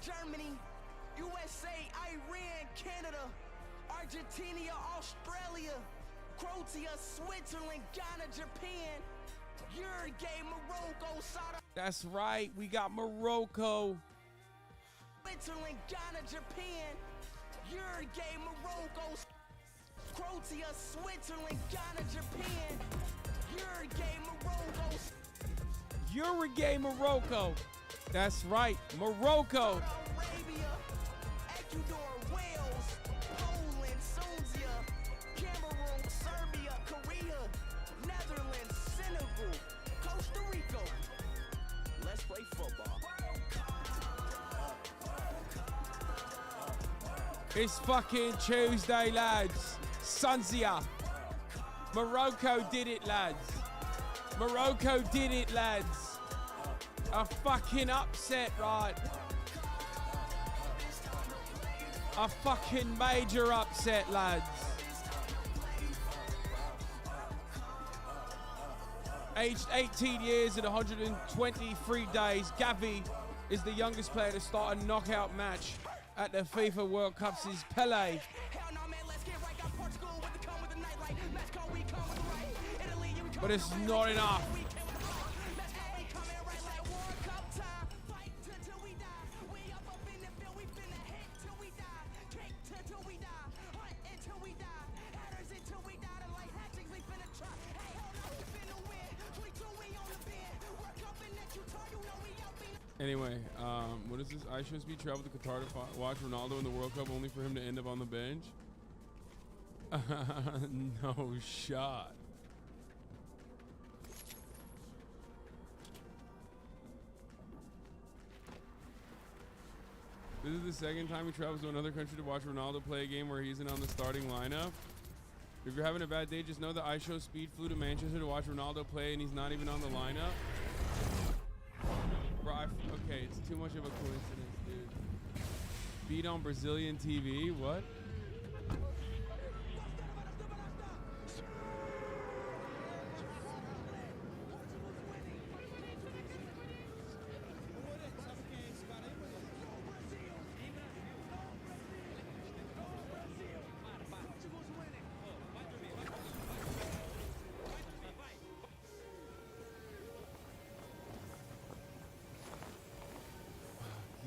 Germany, USA, Iran, Canada, Argentina, Australia, Croatia, Switzerland, Ghana, Japan, Uruguay, Morocco, Saudi. That's right, we got Morocco. Switzerland, Ghana, Japan, Uruguay, Morocco, Croatia, Switzerland, Ghana, Japan, Uruguay, Morocco. Uruguay, Morocco. That's right, Morocco. Saudi Arabia, Ecuador, Wales, Poland, Tunisia, Cameroon, Serbia, Korea, Netherlands, Senegal, Costa Rica. Let's play football. It's fucking Tuesday, lads. Sunsia. Morocco did it, lads. Morocco did it, lads. A fucking upset, right? A fucking major upset, lads. Aged 18 years and 123 days, Gavi is the youngest player to start a knockout match at the FIFA World Cup since Pele. But it's not enough. Anyway, what is this? I should be traveled to Qatar to watch Ronaldo in the World Cup only for him to end up on the bench? No shot. This is the second time he travels to another country to watch Ronaldo play a game where he isn't on the starting lineup. If you're having a bad day, just know that iShow Speed flew to Manchester to watch Ronaldo play and he's not even on the lineup. Bro, okay, it's too much of a coincidence, dude. Beat on Brazilian TV, what?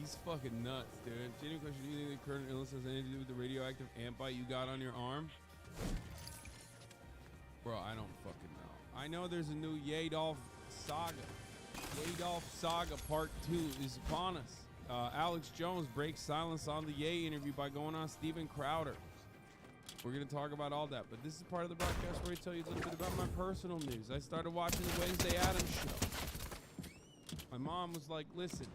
He's fucking nuts, dude. Genuine question, do you think the current illness has anything to do with the radioactive ant bite you got on your arm? Bro, I don't fucking know. I know there's a new Yadolf saga. Yadolf saga part 2 is upon us. Alex Jones breaks silence on the Ye interview by going on Steven Crowder. We're going to talk about all that, but this is part of the broadcast where I tell you a little bit about my personal news. I started watching the Wednesday Addams show. My mom was like, listen,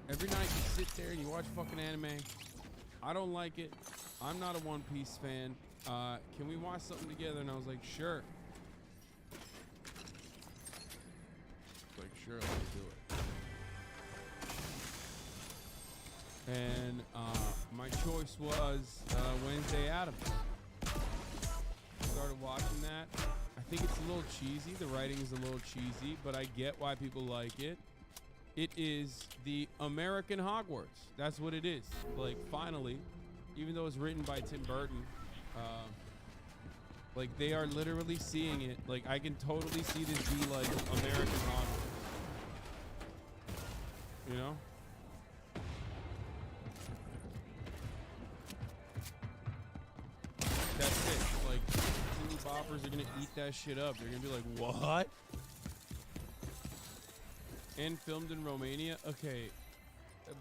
every night you sit there and you watch fucking anime. I don't like it. I'm not a One Piece fan. Can we watch something together? And I was like, sure. Like, sure, let's do it. And my choice was Wednesday Addams. Started watching that. I think it's a little cheesy. The writing is a little cheesy, but I get why people like it. It is the American Hogwarts. That's what it is. Like, finally, even though it's written by Tim Burton, like, they are literally seeing it. Like, I can totally see this be like American Hogwarts. You know? That's it. Like, teeny boppers are gonna eat that shit up. They're gonna be like, what? And filmed in Romania? Okay,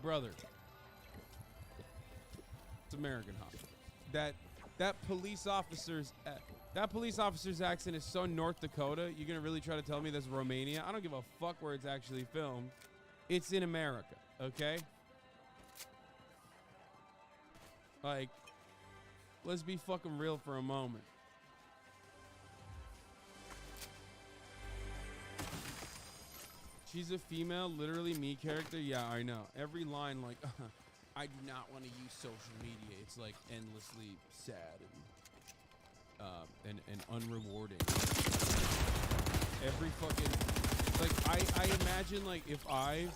brother. It's American Hogwarts. That police officer's accent is so North Dakota. You're gonna really try to tell me that's Romania? I don't give a fuck where it's actually filmed. It's in America, okay? Like, let's be fucking real for a moment. She's a female, literally me character. Yeah, I know. Every line, like, I do not want to use social media. It's like endlessly sad and unrewarding. Every fucking, like, I imagine, like, if I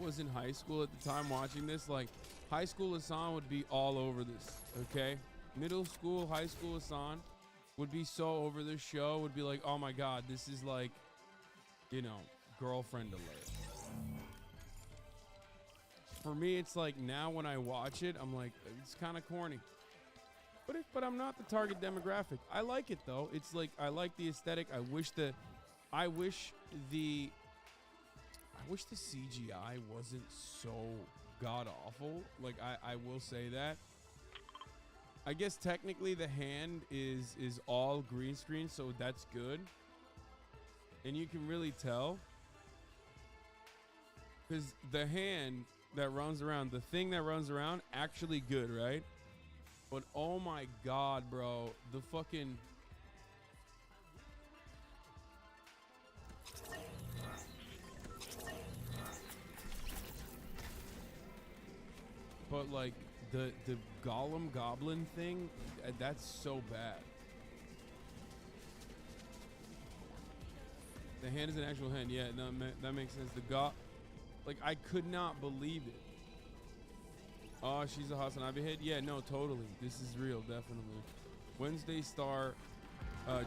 was in high school at the time watching this, like high school Hassan would be all over this, okay? Middle school, high school Hassan would be so over this show, would be like, oh my God, this is like, you know, girlfriend alert. For me, it's like now when I watch it, I'm like, it's kind of corny. But I'm not the target demographic. I like it though. It's like, I like the aesthetic. I wish the CGI wasn't so god awful. Like I will say that. I guess technically the hand is all green screen, so that's good. And you can really tell because the hand that runs around, the thing that runs around, actually good, right? But oh my God, bro, the fucking but like the Gollum Goblin thing, that's so bad. The hand is an actual hand. Yeah, no, that makes sense. Like I could not believe it. Oh, she's a Hassan Abi hit. Yeah, no, totally. This is real, definitely. Wednesday star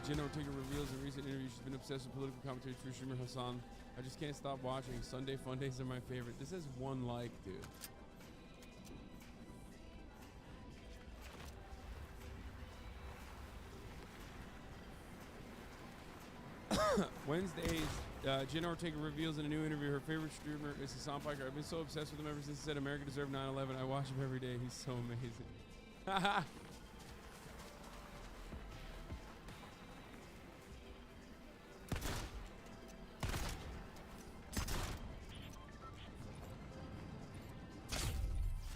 Jen Ortega reveals in recent interviews she's been obsessed with political commentary through streamer Hassan. I just can't stop watching. Sunday fun days are my favorite. This has 1 like, dude. Wednesdays, Jen Ortega reveals in a new interview her favorite streamer is Hassan Piker. I've been so obsessed with him ever since he said America deserved 9/11. I watch him every day. He's so amazing.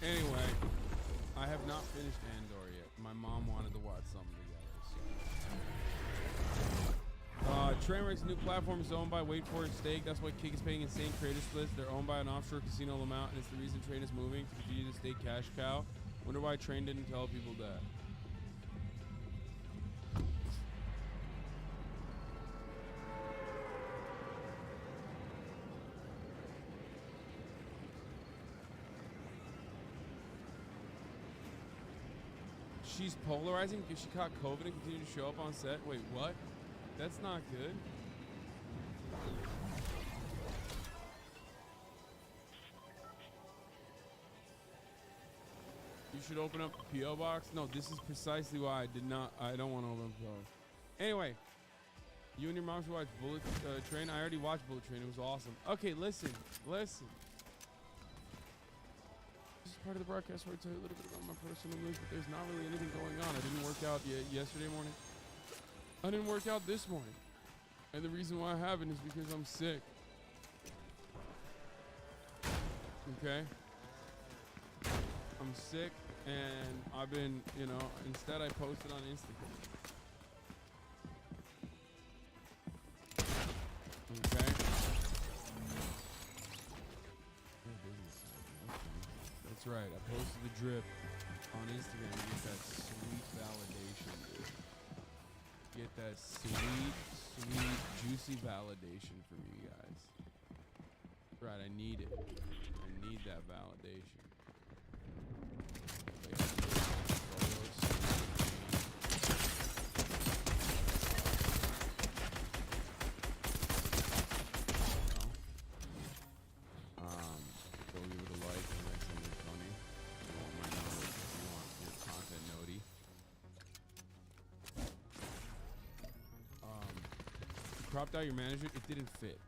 Anyway, I have not finished Andor yet. My mom wanted to watch something together. So. Trainwreck's new platform is owned by Wait For It Stake. That's why Kick is paying insane creator splits. They're owned by an offshore casino Lamont, and it's the reason Train is moving to continue to stake cash cow. Wonder why Train didn't tell people that. She's polarizing because she caught COVID and continued to show up on set. Wait, what? That's not good. You should open up a P.O. box. No, this is precisely why I don't want to open up a P.O. box. Anyway, you and your mom should watch Bullet Train. I already watched Bullet Train. It was awesome. Okay, listen. This is part of the broadcast where I tell you a little bit about my personal news, but there's not really anything going on. I didn't work out yesterday morning. I didn't work out this morning. And the reason why I haven't is because I'm sick. Okay? I'm sick and I've been, instead I posted on Instagram. Okay? That's right. I posted the drip on Instagram to get that sweet validation, dude. Get that sweet, juicy validation from you guys. Right, I need it. I need that validation. Go give it a like and write something funny. You want my numbers if you want your content noti. You cropped out your manager, it didn't fit.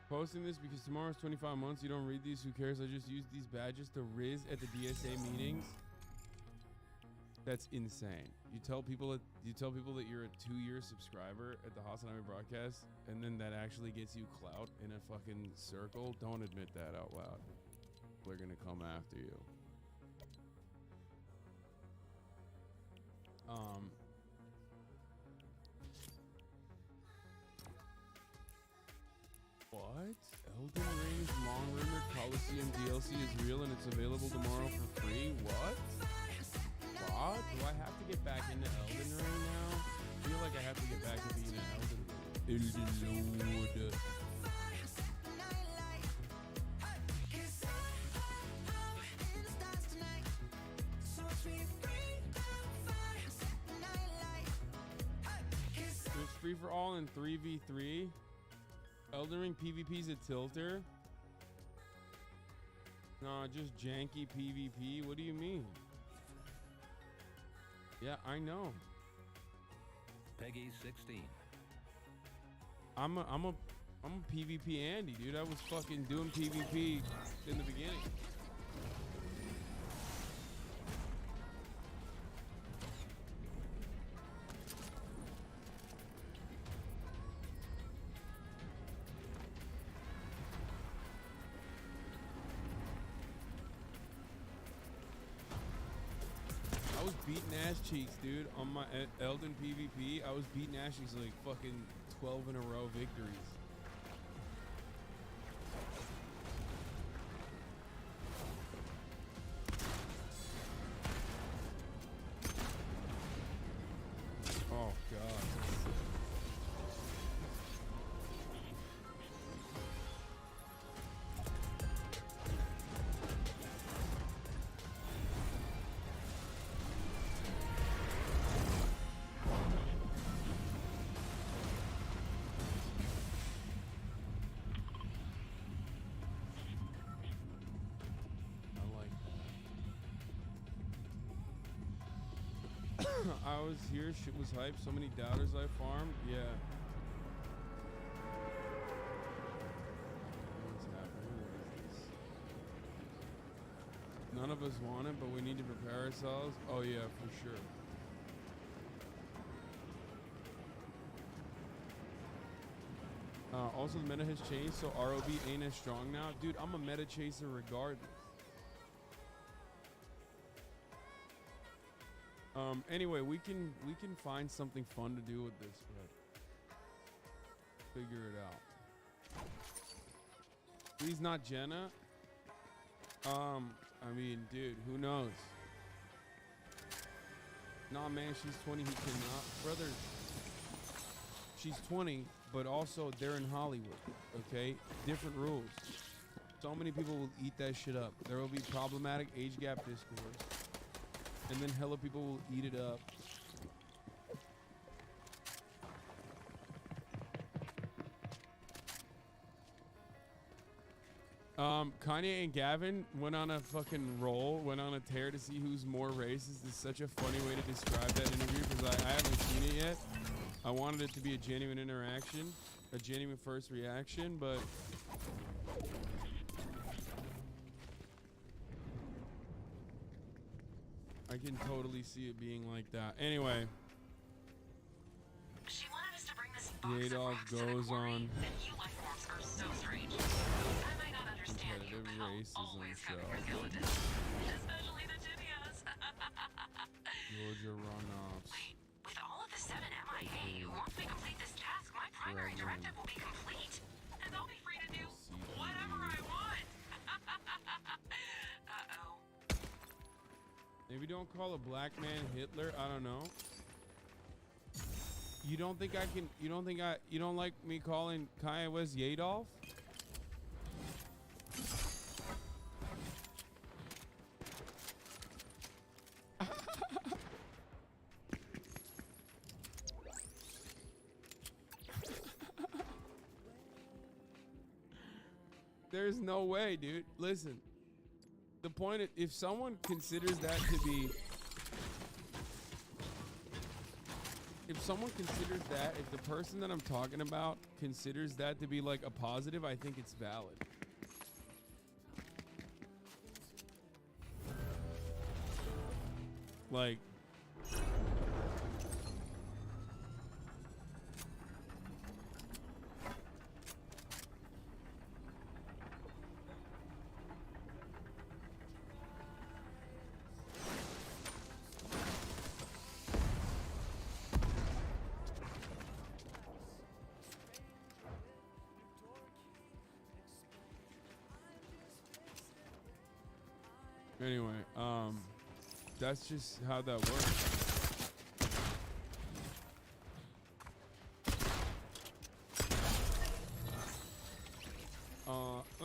Posting this because tomorrow's 25 months. You don't read these, who cares? I just use these badges to riz at the DSA meetings. That's insane. You tell people that you're a 2-year subscriber at the Hasanami broadcast, and then that actually gets you clout in a fucking circle. Don't admit that out loud. They're gonna come after you. What? What? Elden Ring's Long Rumored Coliseum DLC is real and it's available tomorrow for free? What? What? Do I have to get back into Elden Ring now? I feel like I have to get back to being an Elden Ring. Lord. There's free for all in 3v3. Elden Ring PvP's a tilter. Nah, just janky PvP. What do you mean? Yeah, I know. Peggy 16. I'm a PvP Andy, dude. I was fucking doing PvP in the beginning. I was beating ass cheeks, dude, on my Elden PvP. I was beating ass cheeks like fucking 12 in a row victories. Oh, God. I was here, shit was hype, so many doubters I farmed, yeah. What's happening? What is this? None of us want it, but we need to prepare ourselves. Oh yeah, for sure. Also, the meta has changed, so ROB ain't as strong now. Dude, I'm a meta chaser regardless. Anyway, we can find something fun to do with this, but figure it out. Please not Jenna. I mean, dude, who knows? Nah, man, she's 20. He cannot, brother. She's 20, but also they're in Hollywood. Okay, different rules. So many people will eat that shit up. There will be problematic age gap discourse. And then hella people will eat it up. Kanye and Gavin went on a fucking roll, went on a tear to see who's more racist. It's such a funny way to describe that interview because I haven't seen it yet. I wanted it to be a genuine interaction, a genuine first reaction, but I can totally see it being like that. Anyway. She wanted us to bring this box of Adolf rocks to the goes quarry, on and you life forms are so strange. I might not understand you, competitive but I'll racism always show. cover your skeletons. Especially the tibias. Georgia runoffs. Wait, with all of the 7 MIA, once we complete this task, my primary directive will be complete. And I'll be free to do whatever I want. Uh-oh. Maybe don't call a black man Hitler. I don't know. You don't think I can? You don't like me calling Kanye West Adolf? There's no way, dude. Listen. The point is, if someone considers that to be, if the person that I'm talking about considers that to be like a positive, I think it's valid. Like, Anyway, that's just how that works.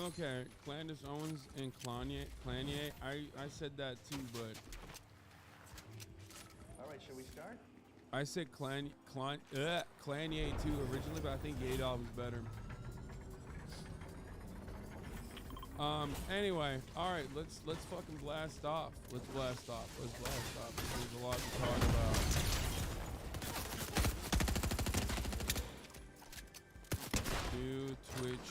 Okay, Clandis Owens and Clanier. I said that too, but All right, shall we start? I said Clanier too originally, but I think Yadov is better. Anyway, all right, let's fucking blast off. Let's blast off. There's a lot to talk about. Do Twitch.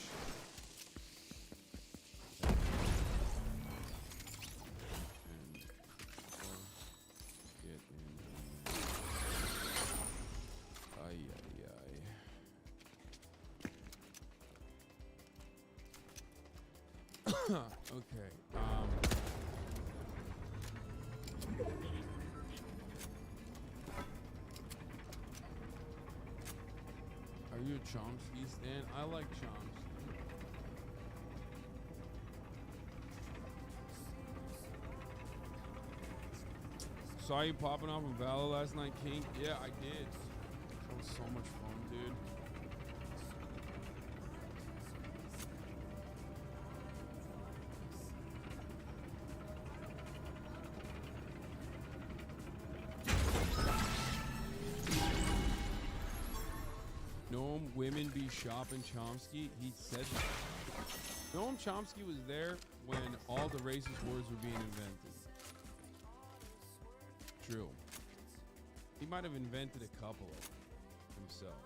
Okay. Are you a Chomsky stan? I like Chomsky. Saw you popping off in Valor last night, King. Yeah, I did. That was so much fun, dude. Noam women be shopping Chomsky. He said that. Noam Chomsky was there when all the racist words were being invented. True. He might have invented a couple of them himself.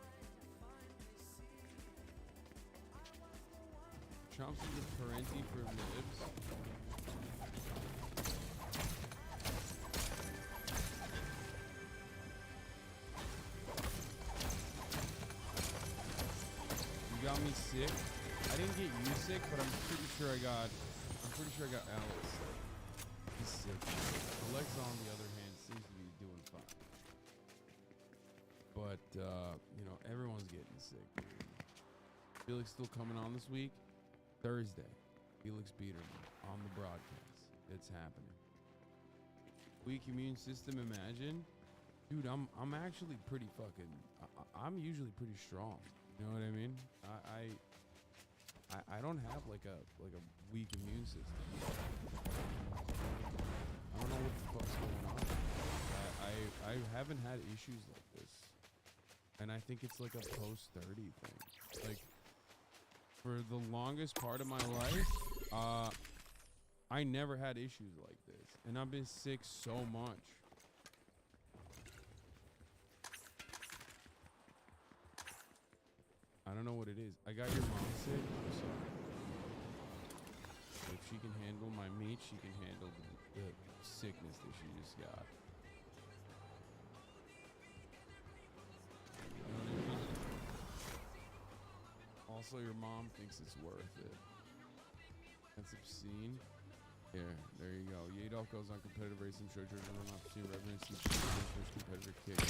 Chomsky's a parenti for libs. You got me sick. I didn't get you sick, but I'm pretty sure I got Alex sick. He's sick. Alexa, on the other hand, seems to be doing fine. But you know, everyone's getting sick. Felix still coming on this week. Thursday, Felix Biederman on the broadcast. It's happening. Weak immune system, imagine. Dude, I'm actually pretty fucking. I'm usually pretty strong. You know what I mean? I don't have like a weak immune system. I don't know what the fuck's going on. I haven't had issues like this, and I think it's like a post-30 thing. Like for the longest part of my life, I never had issues like this, and I've been sick so much. I don't know what it is. I got your mom sick. I'm sorry. If she can handle my meat, she can handle the sickness that she just got. You know what I mean? Also, your mom thinks it's worth it. That's obscene. Here, there you go. Yadolf goes on competitive racing show to run off to reverence and first competitor kick.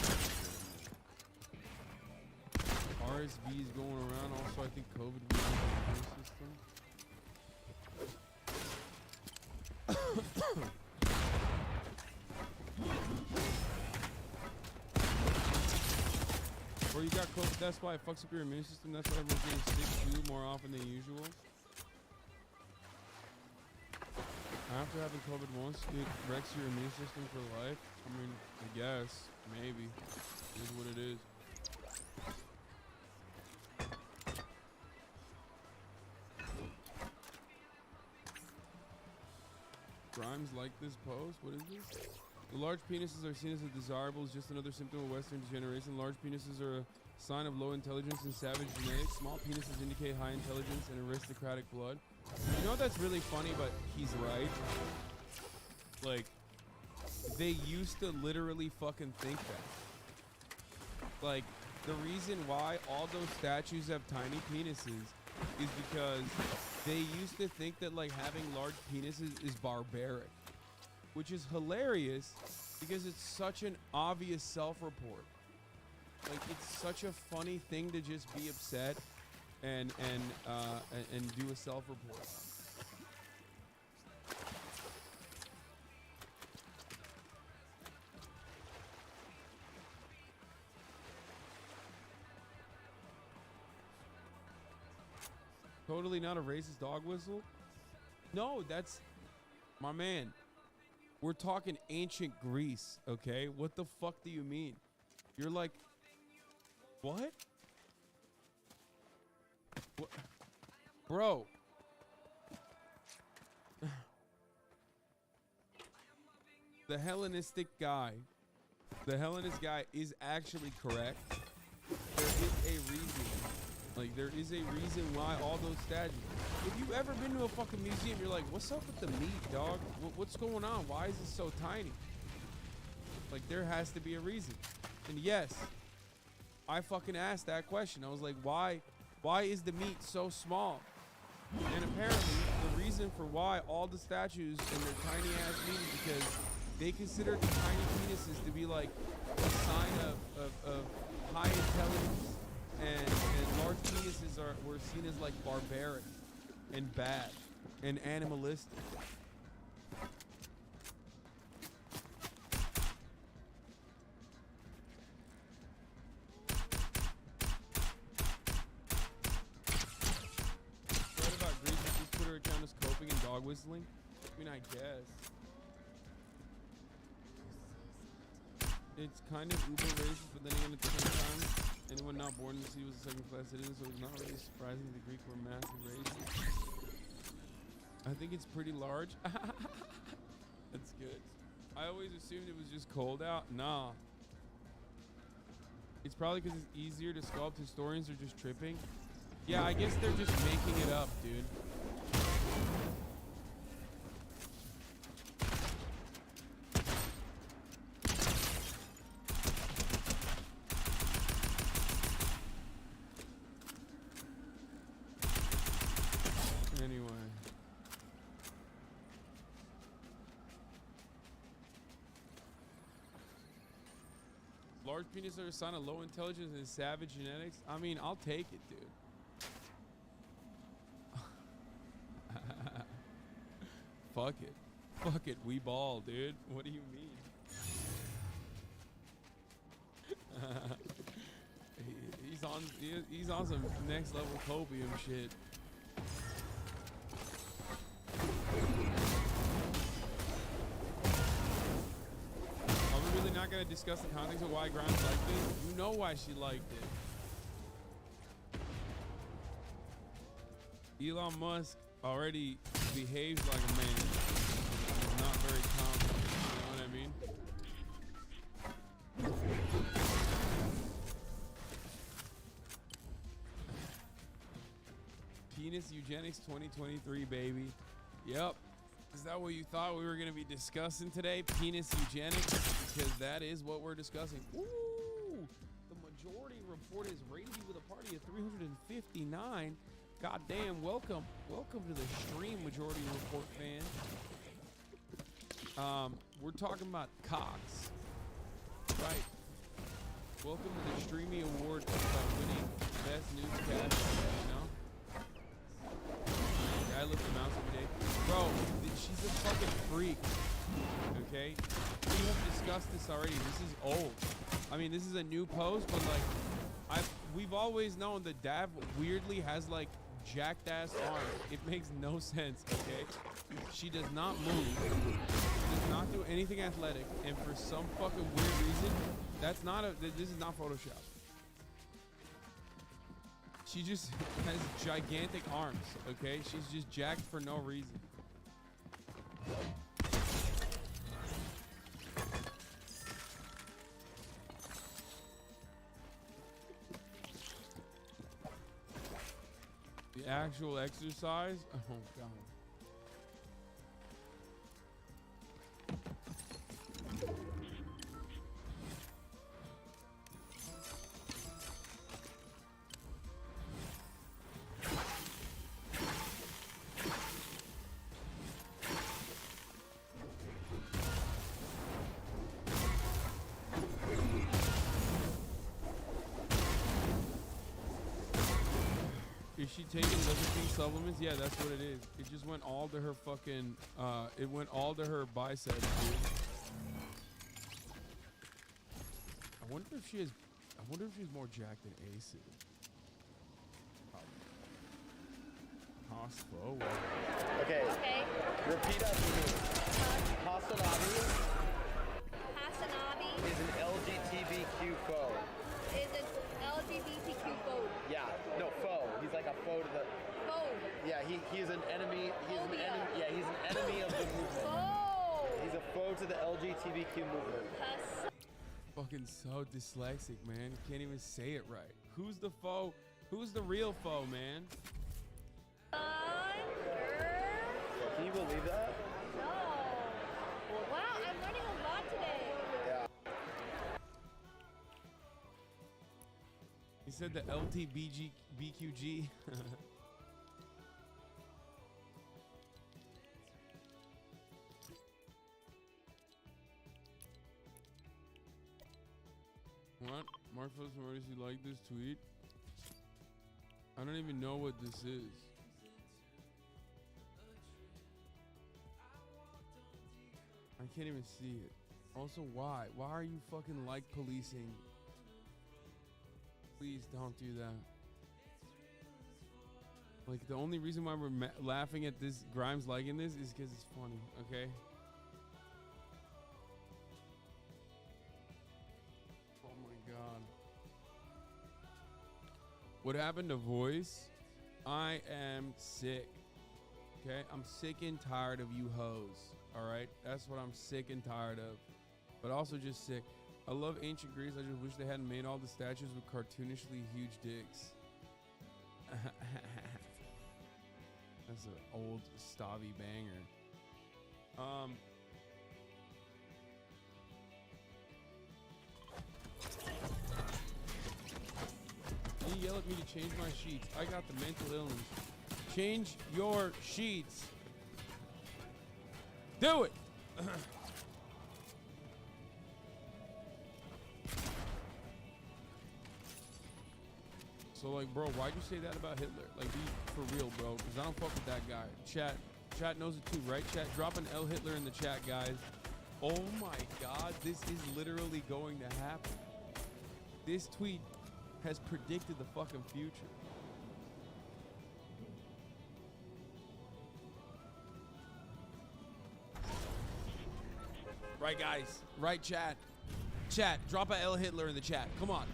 RSV is going around. Also, I think COVID was in the immune system. Or you got COVID, that's why it fucks up your immune system. That's why everyone's getting sick too more often than usual. After having COVID once, it wrecks your immune system for life. I mean, I guess, maybe. It is what it is. Grimes like this post. What is this? The large penises are seen as desirable is just another symptom of Western degeneration. Large penises are a sign of low intelligence and savage genetics. Small penises indicate high intelligence and aristocratic blood. You know that's really funny, but he's right. Like, they used to literally fucking think that. Like, the reason why all those statues have tiny penises is because they used to think that like having large penises is barbaric, which is hilarious because it's such an obvious self-report. Like it's such a funny thing to just be upset and do a self-report. Totally not a racist dog whistle. No, that's my man. We're talking ancient Greece, okay? What the fuck do you mean? You're like, what? What? Bro. The Hellenistic guy is actually correct. There is a reason. Like, there is a reason why all those statues. If you've ever been to a fucking museum, you're like, what's up with the meat, dog? What's going on? Why is it so tiny? Like, there has to be a reason. And yes, I fucking asked that question. I was like, why is the meat so small? And apparently, the reason for why all the statues and their tiny ass meat is because they consider the tiny penises to be like a sign of high intelligence. And large penises were seen as like barbaric and bad and animalistic. What about Greece? Just Twitter account is coping and dog whistling? I mean, I guess. It's kind of uber racist, but then again, at the same time, anyone not born in the sea was a second-class citizen, so it's not really surprising the Greek were massive racist. I think it's pretty large. That's good. I always assumed it was just cold out. Nah. It's probably because it's easier to sculpt. Historians are just tripping. Yeah, I guess they're just making it up, dude. Large penis are a sign of low intelligence and savage genetics. I mean, I'll take it, dude. Fuck it. Fuck it. We ball, dude. What do you mean? He's on some next level copium shit. Not going to discuss the context of why Grimes liked it. You know why she liked it. Elon Musk already behaves like a man. He's not very confident. You know what I mean? Penis eugenics 2023, baby. Yep. Is that what you thought we were going to be discussing today? Penis eugenics? Because that is what we're discussing. Ooh! The majority report is rated you with a party of 359. God damn, welcome. Welcome to the stream, majority report fan. We're talking about cocks. Right. Welcome to the Streamy Award winning best newscast, you know? I lift the mouse every day. Bro, she's a fucking freak. Okay? We have discussed this already. This is old. I mean, this is a new post, but like, we've always known that Dav weirdly has like jacked ass arms. It makes no sense, okay? She does not move. She does not do anything athletic. And for some fucking weird reason, this is not Photoshop. She just has gigantic arms, okay? She's just jacked for no reason. The actual exercise? Oh, God. Is she taking Liver supplements? Yeah, that's what it is. It just went all to her fucking, it went all to her biceps, dude. I wonder if she's more jacked than Ace is. Hospo. Okay. Okay. Repeat after me. Hasanabi Hasanabi is an LGBTQ foe. is an LGBTQ foe. Yeah. No, foe. He's like a foe to the. Foe. Yeah, he's an enemy. He's an Phobia. enemy. Yeah, he's an enemy of the movement. Foe. He's a foe to the LGBTQ movement. Fucking so dyslexic, man. Can't even say it right. Who's the foe? Who's the real foe, man? Can you believe that? No. Wow, I'm learning a lot today. Yeah. He said the LTBQG. What? Mark Phillips noticed you like this tweet? I don't even know what this is. I can't even see it. Also, why? Why are you fucking like policing? Please don't do that. Like, the only reason why we're laughing at this Grimes liking this is because it's funny, okay? Oh my god. What happened to Voice? I am sick. Okay? I'm sick and tired of you hoes. Alright? That's what I'm sick and tired of. But also just sick. I love ancient Greece. I just wish they hadn't made all the statues with cartoonishly huge dicks. That's an old Stavi banger. You yell at me to change my sheets. I got the mental illness. Change your sheets. Do it. So, like, bro, why'd you say that about Hitler? Like, be for real, bro, because I don't fuck with that guy. Chat knows it too, right? Chat, drop an L Hitler in the chat, guys. Oh my god, this is literally going to happen. This tweet has predicted the fucking future. Right, guys. Right, chat. Chat, drop a L Hitler in the chat. Come on.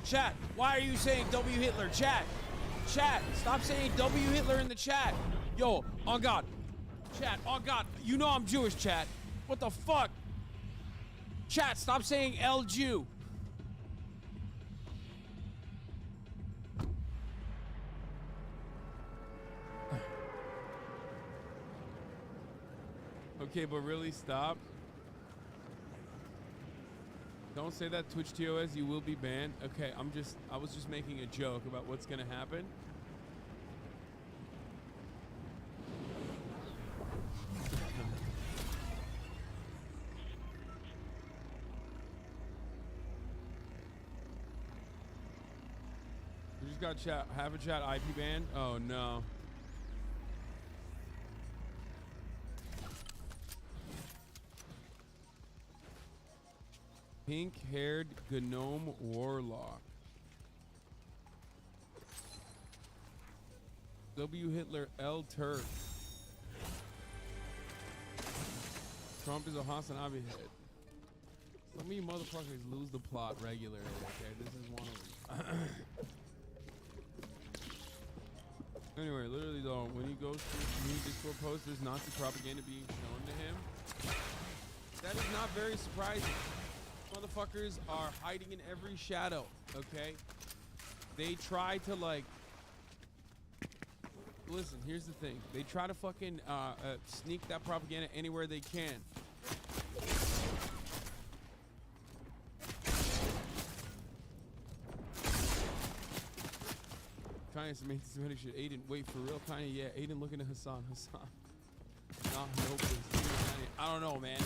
Chat, why are you saying W Hitler? Chat, stop saying W Hitler in the chat. Yo, on God. Chat, on God. You know I'm Jewish, chat. What the fuck? Chat, stop saying L Jew. Okay, but really stop. Don't say that, Twitch TOS, you will be banned. Okay, I was just making a joke about what's gonna happen. We just got chat, have a chat IP ban. Oh no. Pink-haired gnome warlock. W Hitler L Turk. Trump is a Hasanabi head. Some of you motherfuckers lose the plot regularly, okay? This is one of them. Anyway, literally though, when he goes to his new Discord post, there's Nazi propaganda being shown to him. That is not very surprising. Motherfuckers are hiding in every shadow, okay? They try to, like, listen, here's the thing. They try to fucking sneak that propaganda anywhere they can. Kanye's anti-Semitic shit. Aiden, wait, for real, Kanye? Yeah, Aiden looking at Hassan. Nah, nope. I don't know, man.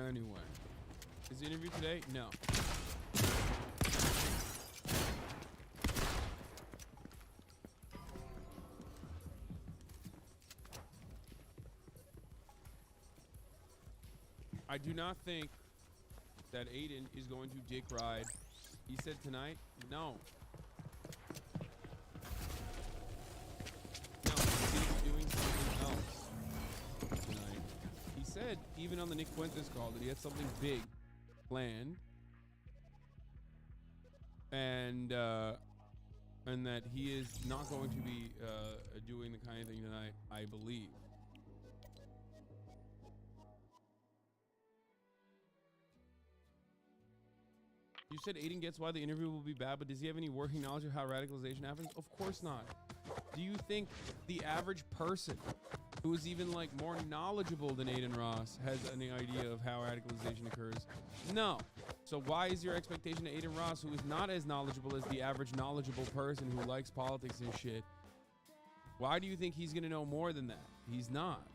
Anyway, is the interview today? No. I do not think that Aiden is going to dick ride. He said tonight, no. No, he's doing something else tonight. He said, even on the Nick Fuentes call, that he had something big planned. And that he is not going to be doing the kind of thing tonight, I believe. You said Aiden gets why the interview will be bad, but does he have any working knowledge of how radicalization happens? Of course not. Do you think the average person who is even like more knowledgeable than Aiden Ross has any idea of how radicalization occurs? No. So why is your expectation that Aiden Ross, who is not as knowledgeable as the average knowledgeable person who likes politics and shit, why do you think he's gonna know more than that? He's not.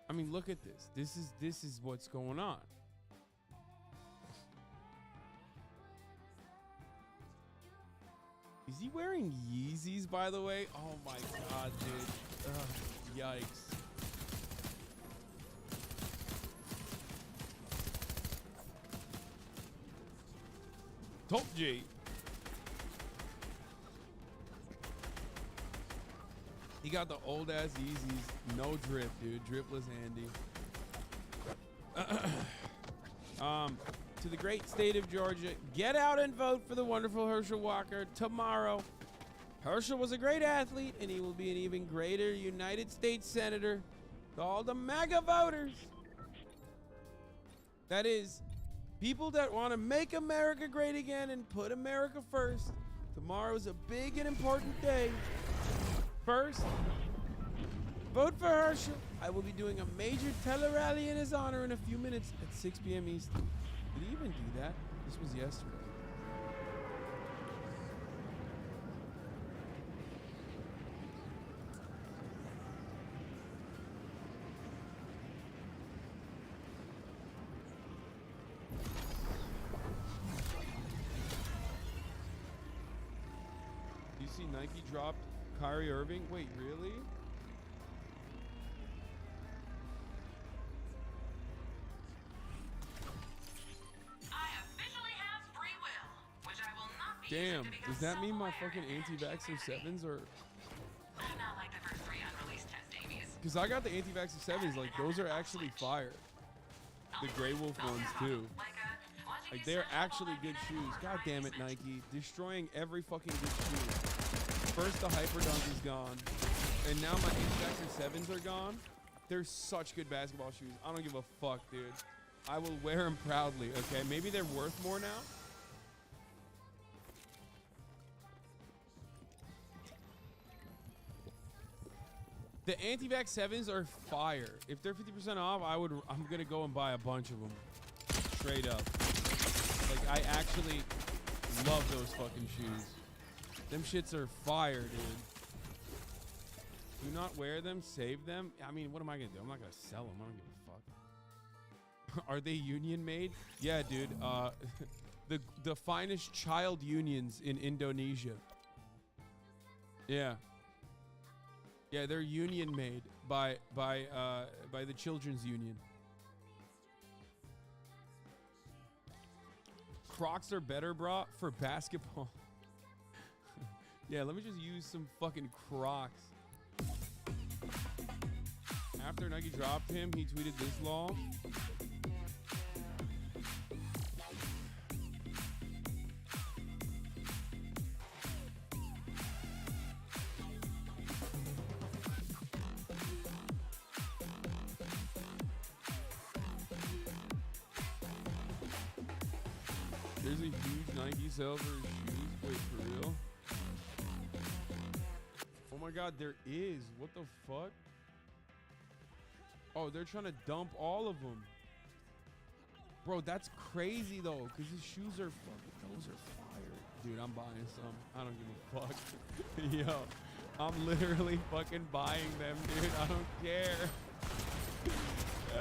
I mean, look at this. This is what's going on. Is he wearing Yeezys, by the way? Oh my god, dude. Ugh, yikes. Top G. He got the old ass Yeezys, no drip, dude. Dripless Andy. To the great state of Georgia, get out and vote for the wonderful Herschel Walker tomorrow. Herschel was a great athlete, and he will be an even greater United States Senator to all the MAGA voters. That is, people that want to make America great again and put America first. Tomorrow is a big and important day. First, vote for Herschel. I will be doing a major tele-rally in his honor in a few minutes at 6 p.m. Eastern. Did he even do that? This was yesterday. Do you see Nike dropped Kyrie Irving? Wait, really? Damn, does that mean my fucking anti-vaxxer 7s are... Because I got the anti-vaxxer 7s, like, those are actually fire. The Grey Wolf ones, too. Like, they're actually good shoes. God damn it, Nike. Destroying every fucking good shoe. First, the Hyperdunk is gone. And now my anti-vaxxer 7s are gone. They're such good basketball shoes. I don't give a fuck, dude. I will wear them proudly, okay? Maybe they're worth more now. The anti-vax 7s are fire. If they're 50% off, I'm gonna go and buy a bunch of them. Straight up. Like, I actually love those fucking shoes. Them shits are fire, dude. Do not wear them, save them. I mean, what am I gonna do? I'm not gonna sell them. I don't give a fuck. Are they union made? Yeah, dude. The finest child unions in Indonesia. Yeah. Yeah, they're union made by the Children's Union. Crocs are better, bro, for basketball. Yeah, let me just use some fucking Crocs. After Nike dropped him, he tweeted this law. There's a huge Nike sale for his shoes. Wait, for real? Oh my god, there is. What the fuck? Oh, they're trying to dump all of them. Bro, that's crazy though, because his shoes are fucking, those are fire. Dude, I'm buying some. I don't give a fuck. Yo, I'm literally fucking buying them, dude. I don't care.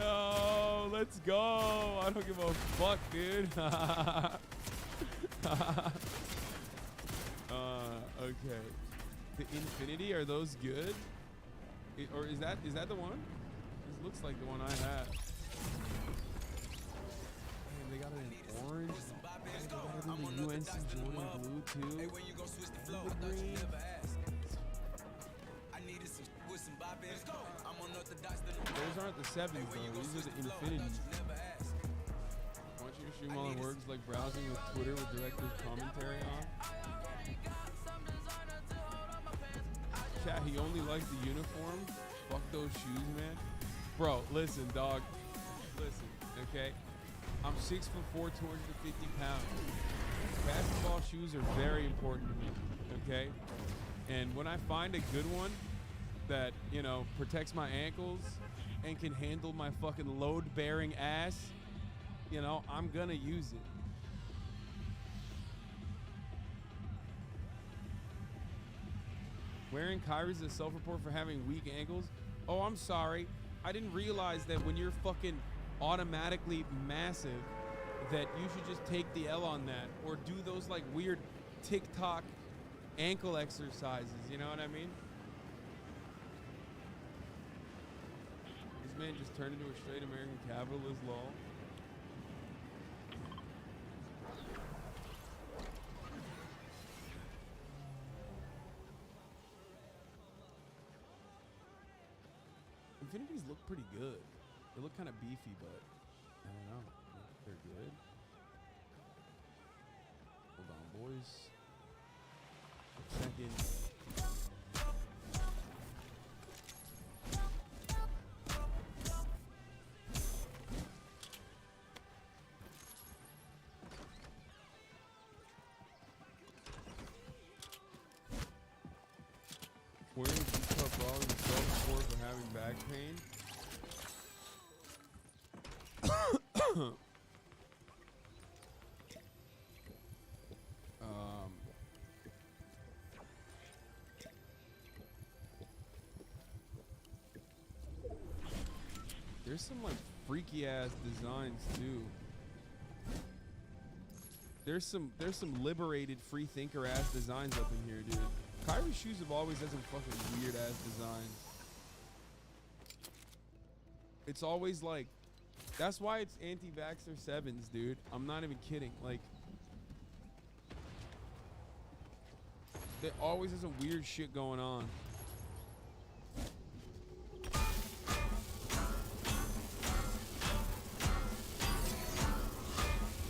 Oh, let's go. I don't give a fuck, dude. Okay. The Infinity, are those good? Or is that the one? This looks like the one I had. Man, they got it in orange. They got it in the UNC Jordan blue too. And the green. Those aren't the 7s though. These are the Infinities. Want you to stream while it works, like browsing with Twitter with director's commentary on. Chat, he only likes the uniform. Fuck those shoes, man. Bro, listen, dog. Listen, okay? I'm 6'4", 250 pounds. Basketball shoes are very important to me, okay? And when I find a good one that, you know, protects my ankles and can handle my fucking load-bearing ass, you know, I'm gonna use it. Wearing Kyrie's a self-report for having weak ankles? Oh, I'm sorry. I didn't realize that when you're fucking automatically massive that you should just take the L on that or do those like weird TikTok ankle exercises, you know what I mean? This man just turned into a straight American capitalist, lol. Infinities look pretty good. They look kind of beefy, but I don't know. They're good. Hold on, boys. Second. Wearing G-cup bra is self-support for having back pain. There's some like freaky ass designs too. There's some liberated free thinker ass designs up in here, dude. Kyrie's shoes have always had some fucking weird ass designs. It's always like, that's why it's anti-vaxxer 7s, dude. I'm not even kidding. Like, they always have some weird shit going on.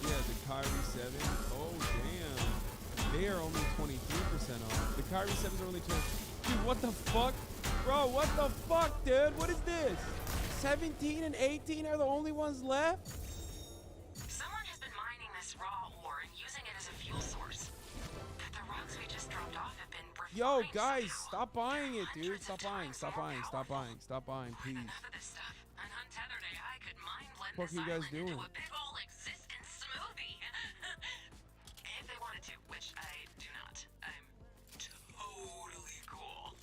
Yeah, the Kyrie 7. Oh, damn. They are only 23% off. The Kyrie 7s are only 20. Dude, what the fuck? Bro, what the fuck, dude? What is this? 17 and 18 are the only ones left? Someone has been mining this raw ore and using it as a fuel source. The rocks we just dropped off have been refined. Yo, guys, somehow. stop buying it, dude. Hundreds Stop of buying, times stop more buying, stop powerful. buying, stop buying, please. Enough of this stuff. An untethered AI could mind blend What this are you guys island doing? into a big ol' existence smoothie. If they wanted to, which I do not. I'm totally cool.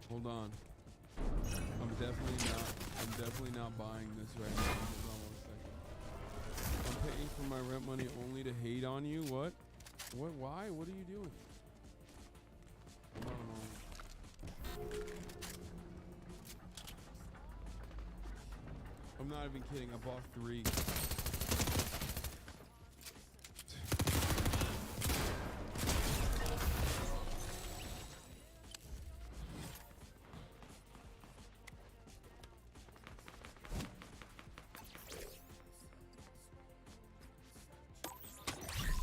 Hold on. I'm definitely not buying this right now. Hold on 1 second. I'm paying for my rent money only to hate on you? What? What? Why? What are you doing? Hold on. I'm not even kidding. I bought 3.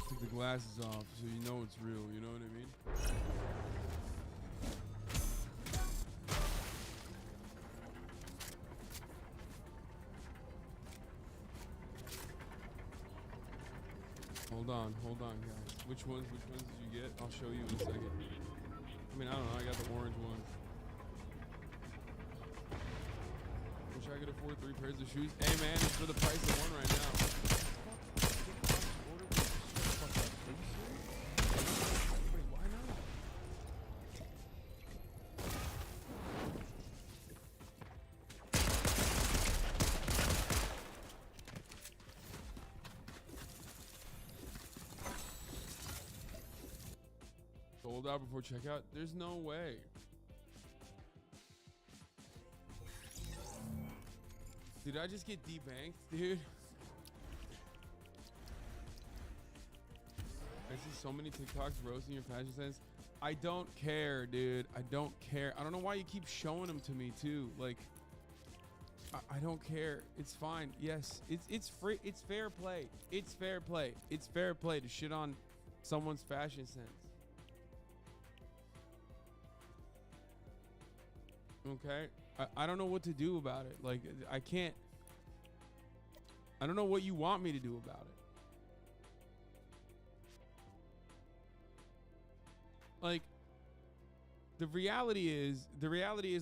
Take the glasses off so you know it's real, you know what I mean? Hold on, guys. Which ones did you get? I'll show you in a second. I mean, I don't know. I got the orange one. Wish I could afford 3 pairs of shoes. Hey, man, it's for the price of 1 right now. Order this sold out before checkout. There's no way. Did I just get debanked, dude? I see so many TikToks roasting your fashion sense. I don't care, dude. I don't care. I don't know why you keep showing them to me too. Like, I don't care. It's fine. Yes, it's free. It's fair play. It's fair play. It's fair play to shit on someone's fashion sense. Okay? I don't know what to do about it. Like, I can't. I don't know what you want me to do about it. Like, the reality is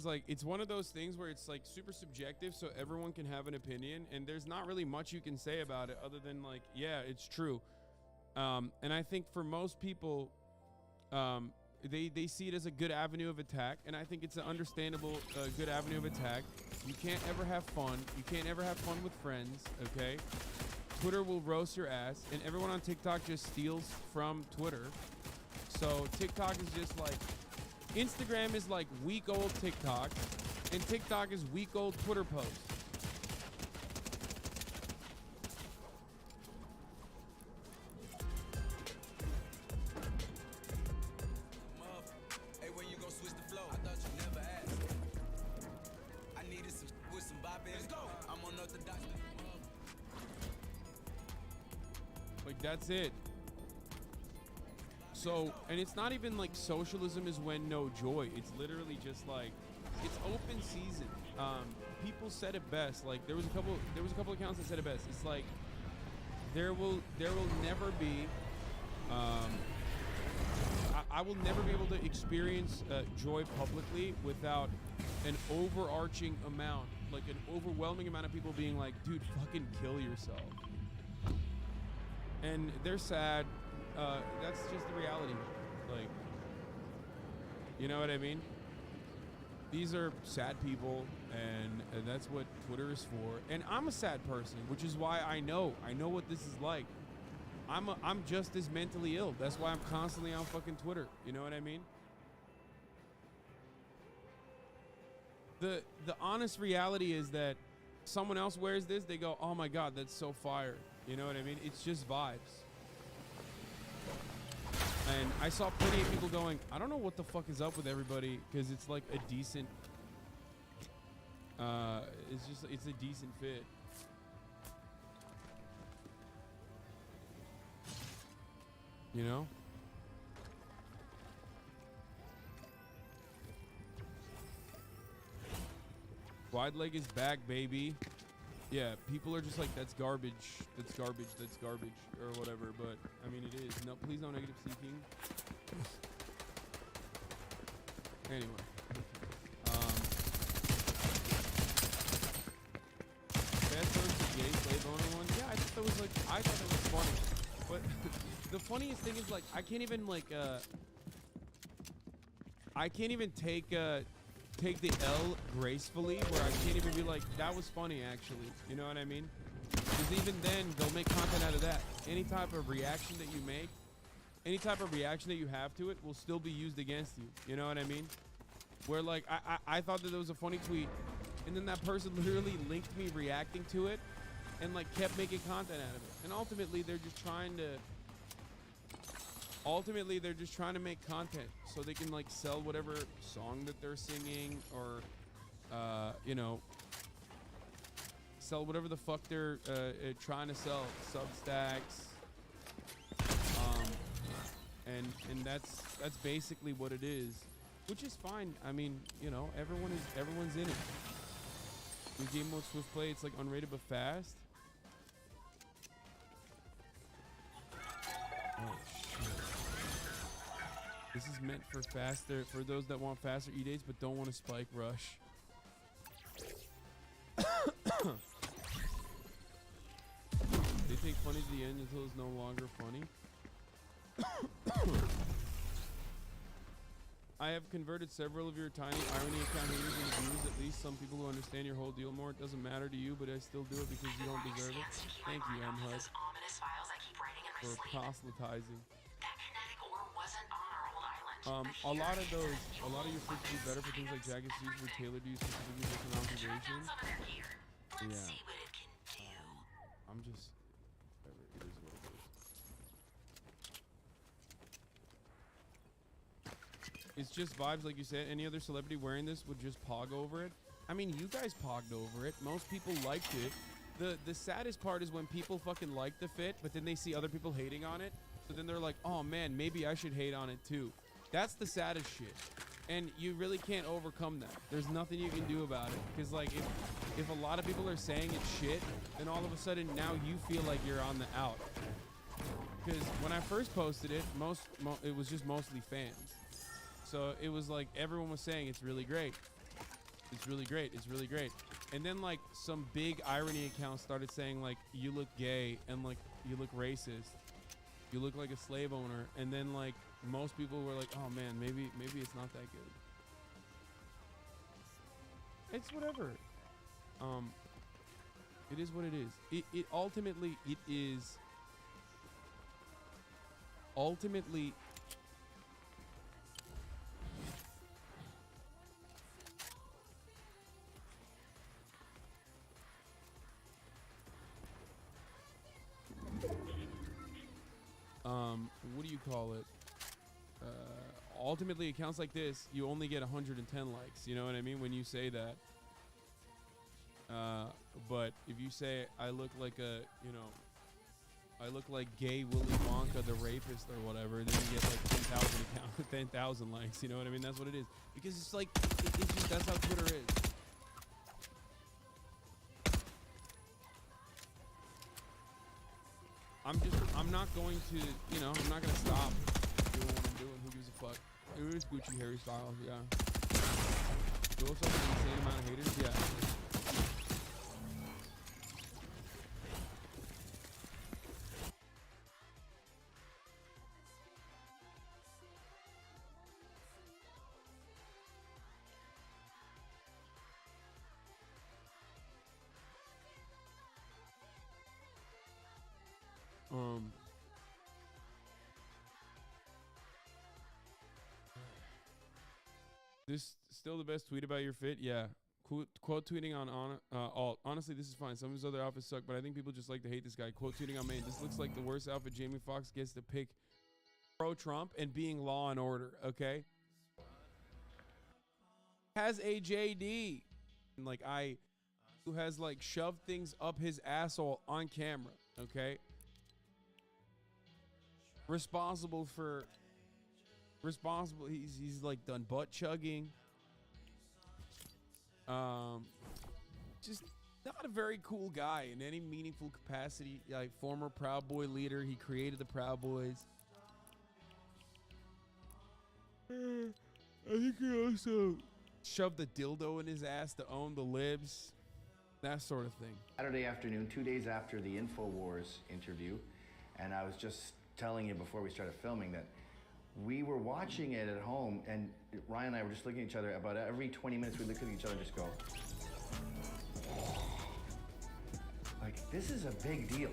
like, it's one of those things where it's like super subjective, so everyone can have an opinion, and there's not really much you can say about it other than like, yeah, it's true. And I think for most people, they see it as a good avenue of attack, and I think it's an understandable good avenue of attack. You can't ever have fun. You can't ever have fun with friends, okay? Twitter will roast your ass, and everyone on TikTok just steals from Twitter. So TikTok is just like, Instagram is like week-old TikTok, and TikTok is week-old Twitter posts. Hey, when you gon' switch the flow? I thought you never asked. I needed some with some bop in. Let's go. I'm unorthodox. Like, that's it. So, and it's not even like socialism is when no joy. It's literally just like, it's open season. People said it best. Like, there was a couple accounts that said it best. It's like, there will never be, I will never be able to experience joy publicly without an overarching amount, like an overwhelming amount of people being like, dude, fucking kill yourself. And they're sad. That's just the reality. Like, you know what I mean? These are sad people, and that's what Twitter is for. And I'm a sad person, which is why I know what this is like. I'm just as mentally ill. That's why I'm constantly on fucking Twitter. You know what I mean? The honest reality is that someone else wears this, they go, oh my God, that's so fire. You know what I mean? It's just vibes. And I saw plenty of people going, I don't know what the fuck is up with everybody, because it's like a decent, it's a decent fit. You know? Wide leg is back, baby. Yeah, people are just like, that's garbage, that's garbage, that's garbage, or whatever, but, I mean, it is. No, please no negative seeking. Anyway. Bad first the gay slave owner one? Yeah, I thought that was funny. But the funniest thing is, like, I can't even take the L gracefully, where I can't even be like, that was funny, actually. You know what I mean? Because even then, they'll make content out of that. Any type of reaction that you make, any type of reaction that you have to it will still be used against you. You know what I mean? Where, like, I thought that there was a funny tweet, and then that person literally linked me reacting to it, and, like, kept making content out of it. And ultimately, they're just trying to make content so they can, like, sell whatever song that they're singing, or you know, sell whatever the fuck they're trying to sell, Substacks, and that's basically what it is, which is fine. I mean, you know, everyone's in it. New game mode swift play, it's like unrated but fast. Oh shit. This is meant for those that want faster E-dates but don't want to spike rush. They take funny to the end until it's no longer funny. I have converted several of your tiny irony account haters into viewers. At least some people who understand your whole deal more. It doesn't matter to you, but I still do it because you don't deserve it. Thank you, M-Hud, for proselytizing. That kinetic ore wasn't on our old island. A lot of your fits do better for things like jacket suits were tailored to you specifically based on observation. Yeah. I'm just, whatever, it is what it is. It's just vibes, like you said. Any other celebrity wearing this would just pog over it. I mean, you guys pogged over it. Most people liked it. The saddest part is when people fucking like the fit, but then they see other people hating on it. So then they're like, oh man, maybe I should hate on it too. That's the saddest shit. And you really can't overcome that. There's nothing you can do about it. Because like if a lot of people are saying it's shit, then all of a sudden now you feel like you're on the out. Because when I first posted it, it was just mostly fans. So it was like everyone was saying it's really great. It's really great. It's really great. And then like some big irony accounts started saying like you look gay and like you look racist. You look like a slave owner. And then like most people were like, oh man, maybe it's not that good. It's whatever. It is what it is. It ultimately what do you call it? Ultimately, accounts like this, you only get 110 likes. You know what I mean? When you say that. But if you say I look like I look like gay Willy Wonka the rapist or whatever, then you get like 10,000 likes. You know what I mean? That's what it is. Because it's like it's just that's how Twitter is. I'm not going to, I'm not going to stop doing what I'm doing. Who gives a fuck? It is Gucci Harry Styles, yeah. Do also have an insane amount of haters, yeah. This still the best tweet about your fit? Yeah. Quote tweeting on alt. Honestly, this is fine. Some of his other outfits suck, but I think people just like to hate this guy. Quote tweeting on main. This looks like the worst outfit Jamie Foxx gets to pick. Pro-Trump and being law and order, okay? Has a JD. And like who has like shoved things up his asshole on camera, okay? Responsible, he's like done butt chugging. Just not a very cool guy in any meaningful capacity. Like former Proud Boy leader, he created the Proud Boys. I think he also shoved the dildo in his ass to own the libs, that sort of thing. Saturday afternoon, 2 days after the InfoWars interview, and I was just telling you before we started filming that we were watching it at home, and Ryan and I were just looking at each other. About every 20 minutes, we look at each other and just go, like, this is a big deal.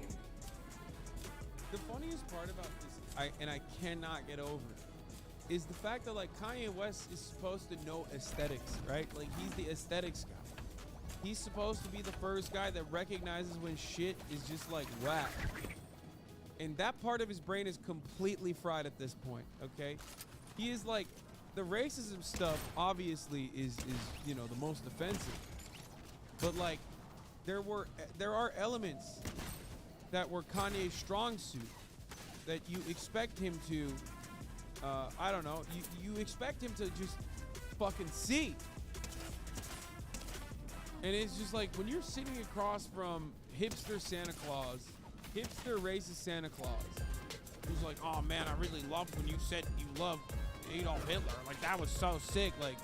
The funniest part about this, I cannot get over it, is the fact that like Kanye West is supposed to know aesthetics, right? Like he's the aesthetics guy. He's supposed to be the first guy that recognizes when shit is just like whack. And that part of his brain is completely fried at this point, okay? He is like, the racism stuff obviously is the most offensive. But like, there are elements that were Kanye's strong suit that you expect him to, I don't know, you expect him to just fucking see. And it's just like, when you're sitting across from hipster Santa Claus, hipster racist Santa Claus, who's like, oh man, I really loved when you said you loved Adolf Hitler. Like that was so sick. Like,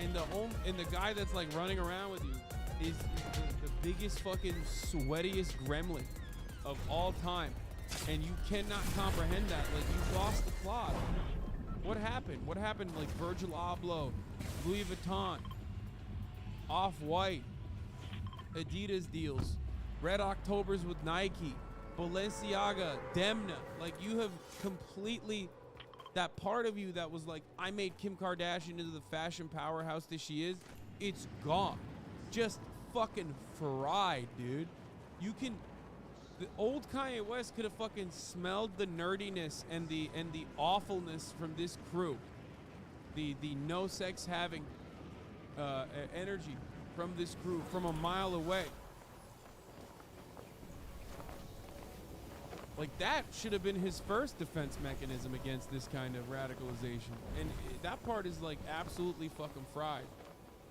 and the guy that's like running around with you is the biggest fucking sweatiest gremlin of all time, and you cannot comprehend that. Like you've lost the plot. What happened? What happened? Like Virgil Abloh, Louis Vuitton, Off-White, Adidas deals. Red Octobers with Nike, Balenciaga, Demna. Like you have completely that part of you that was like, I made Kim Kardashian into the fashion powerhouse that she is, it's gone. Just fucking fried, dude. The old Kanye West could have fucking smelled the nerdiness and the awfulness from this crew. The no sex having energy from this crew from a mile away. Like, that should have been his first defense mechanism against this kind of radicalization. And that part is like absolutely fucking fried.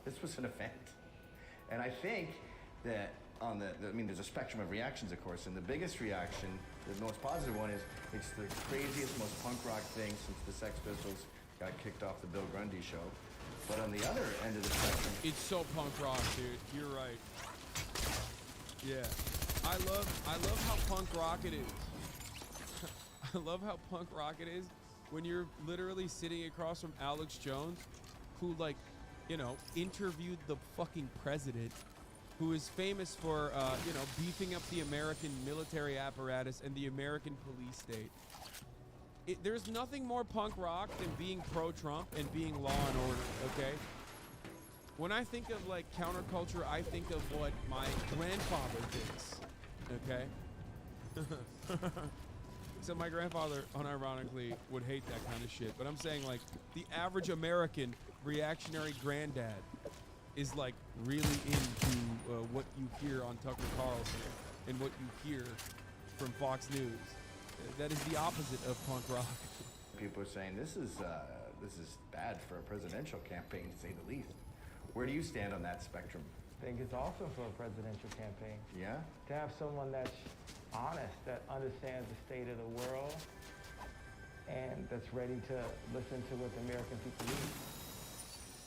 This was an event. And I think that there's a spectrum of reactions, of course, and the biggest reaction, the most positive one, is it's the craziest, most punk rock thing since the Sex Pistols got kicked off the Bill Grundy show. But on the other end of the spectrum, it's so punk rock, dude. You're right. Yeah. I love how punk rock it is. I love how punk rock it is when you're literally sitting across from Alex Jones, who, like, you know, interviewed the fucking president, who is famous for, beefing up the American military apparatus and the American police state. There's nothing more punk rock than being pro-Trump and being law and order, okay? When I think of, like, counterculture, I think of what my grandfather thinks, okay? So my grandfather, unironically, would hate that kind of shit. But I'm saying, like, the average American reactionary granddad is, like, really into what you hear on Tucker Carlson and what you hear from Fox News. That is the opposite of punk rock. people are saying this is bad for a presidential campaign, to say the least. Where do you stand on that spectrum? I think it's awesome for a presidential campaign. Yeah? To have someone that's honest, that understands the state of the world, and that's ready to listen to what the American people need.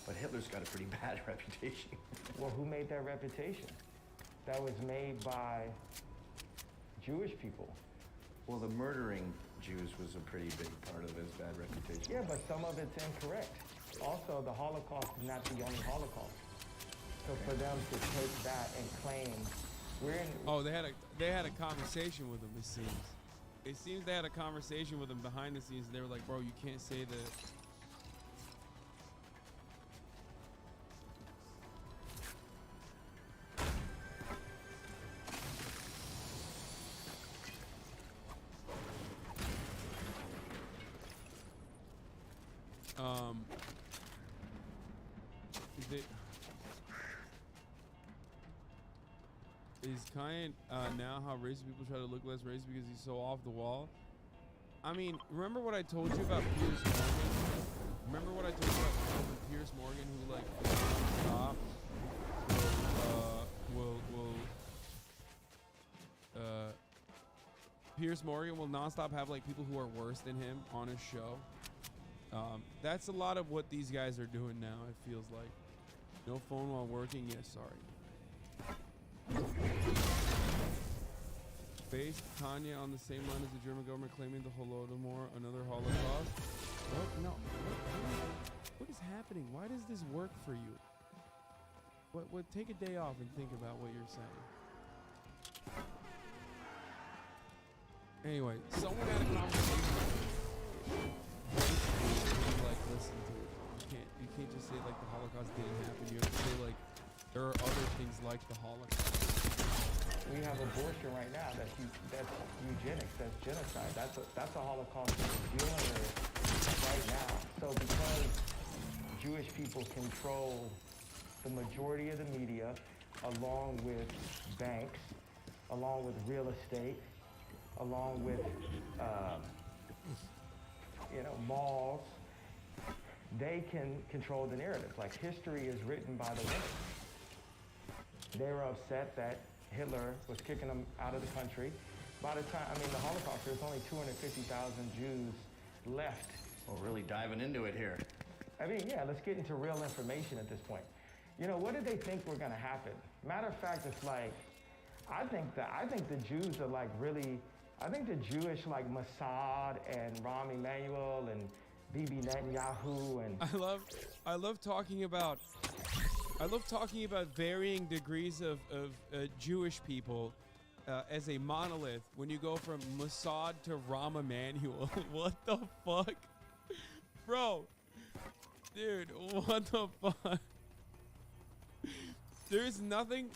But Hitler's got a pretty bad reputation. Well, who made that reputation? That was made by Jewish people. Well, the murdering Jews was a pretty big part of his bad reputation. Yeah, but some of it's incorrect. Also, the Holocaust is not the only Holocaust. So for them to take that and claim we're in... Oh, they had a conversation with him, it seems. It seems they had a conversation with him behind the scenes. They were like, bro, you can't say that. Is Kanye now how racist people try to look less racist because he's so off the wall? I mean, remember what I told you about Piers Morgan? Remember what I told you about Piers Morgan, who, like, stop, Piers Morgan will nonstop have, like, people who are worse than him on his show. That's a lot of what these guys are doing now, it feels like. No phone while working? Yes, sorry. Based Kanye on the same line as the German government claiming the Holodomor, another Holocaust. What? No. What is happening? Why does this work for you? What? Take a day off and think about what you're saying. Anyway, someone had a conversation. Like, listen to it. You can't just say, like, the Holocaust didn't happen. You have to say, like, there are other things like the Holocaust. We have abortion right now. That's eugenics. That's genocide. That's a Holocaust that we're dealing with right now. So because Jewish people control the majority of the media, along with banks, along with real estate, along with malls, they can control the narrative. Like, history is written by the women. They were upset that Hitler was kicking them out of the country. By the time, the Holocaust, there's only 250,000 Jews left. Well, really diving into it here. Let's get into real information at this point. What did they think were gonna happen? Matter of fact, it's like, I think the Jews are like really, I think the Jewish, like Mossad and Rahm Emanuel and Bibi Netanyahu and... I love talking about varying degrees of Jewish people as a monolith. When you go from Mossad to Rahm Emanuel, what the fuck? Bro. Dude, what the fuck? There's nothing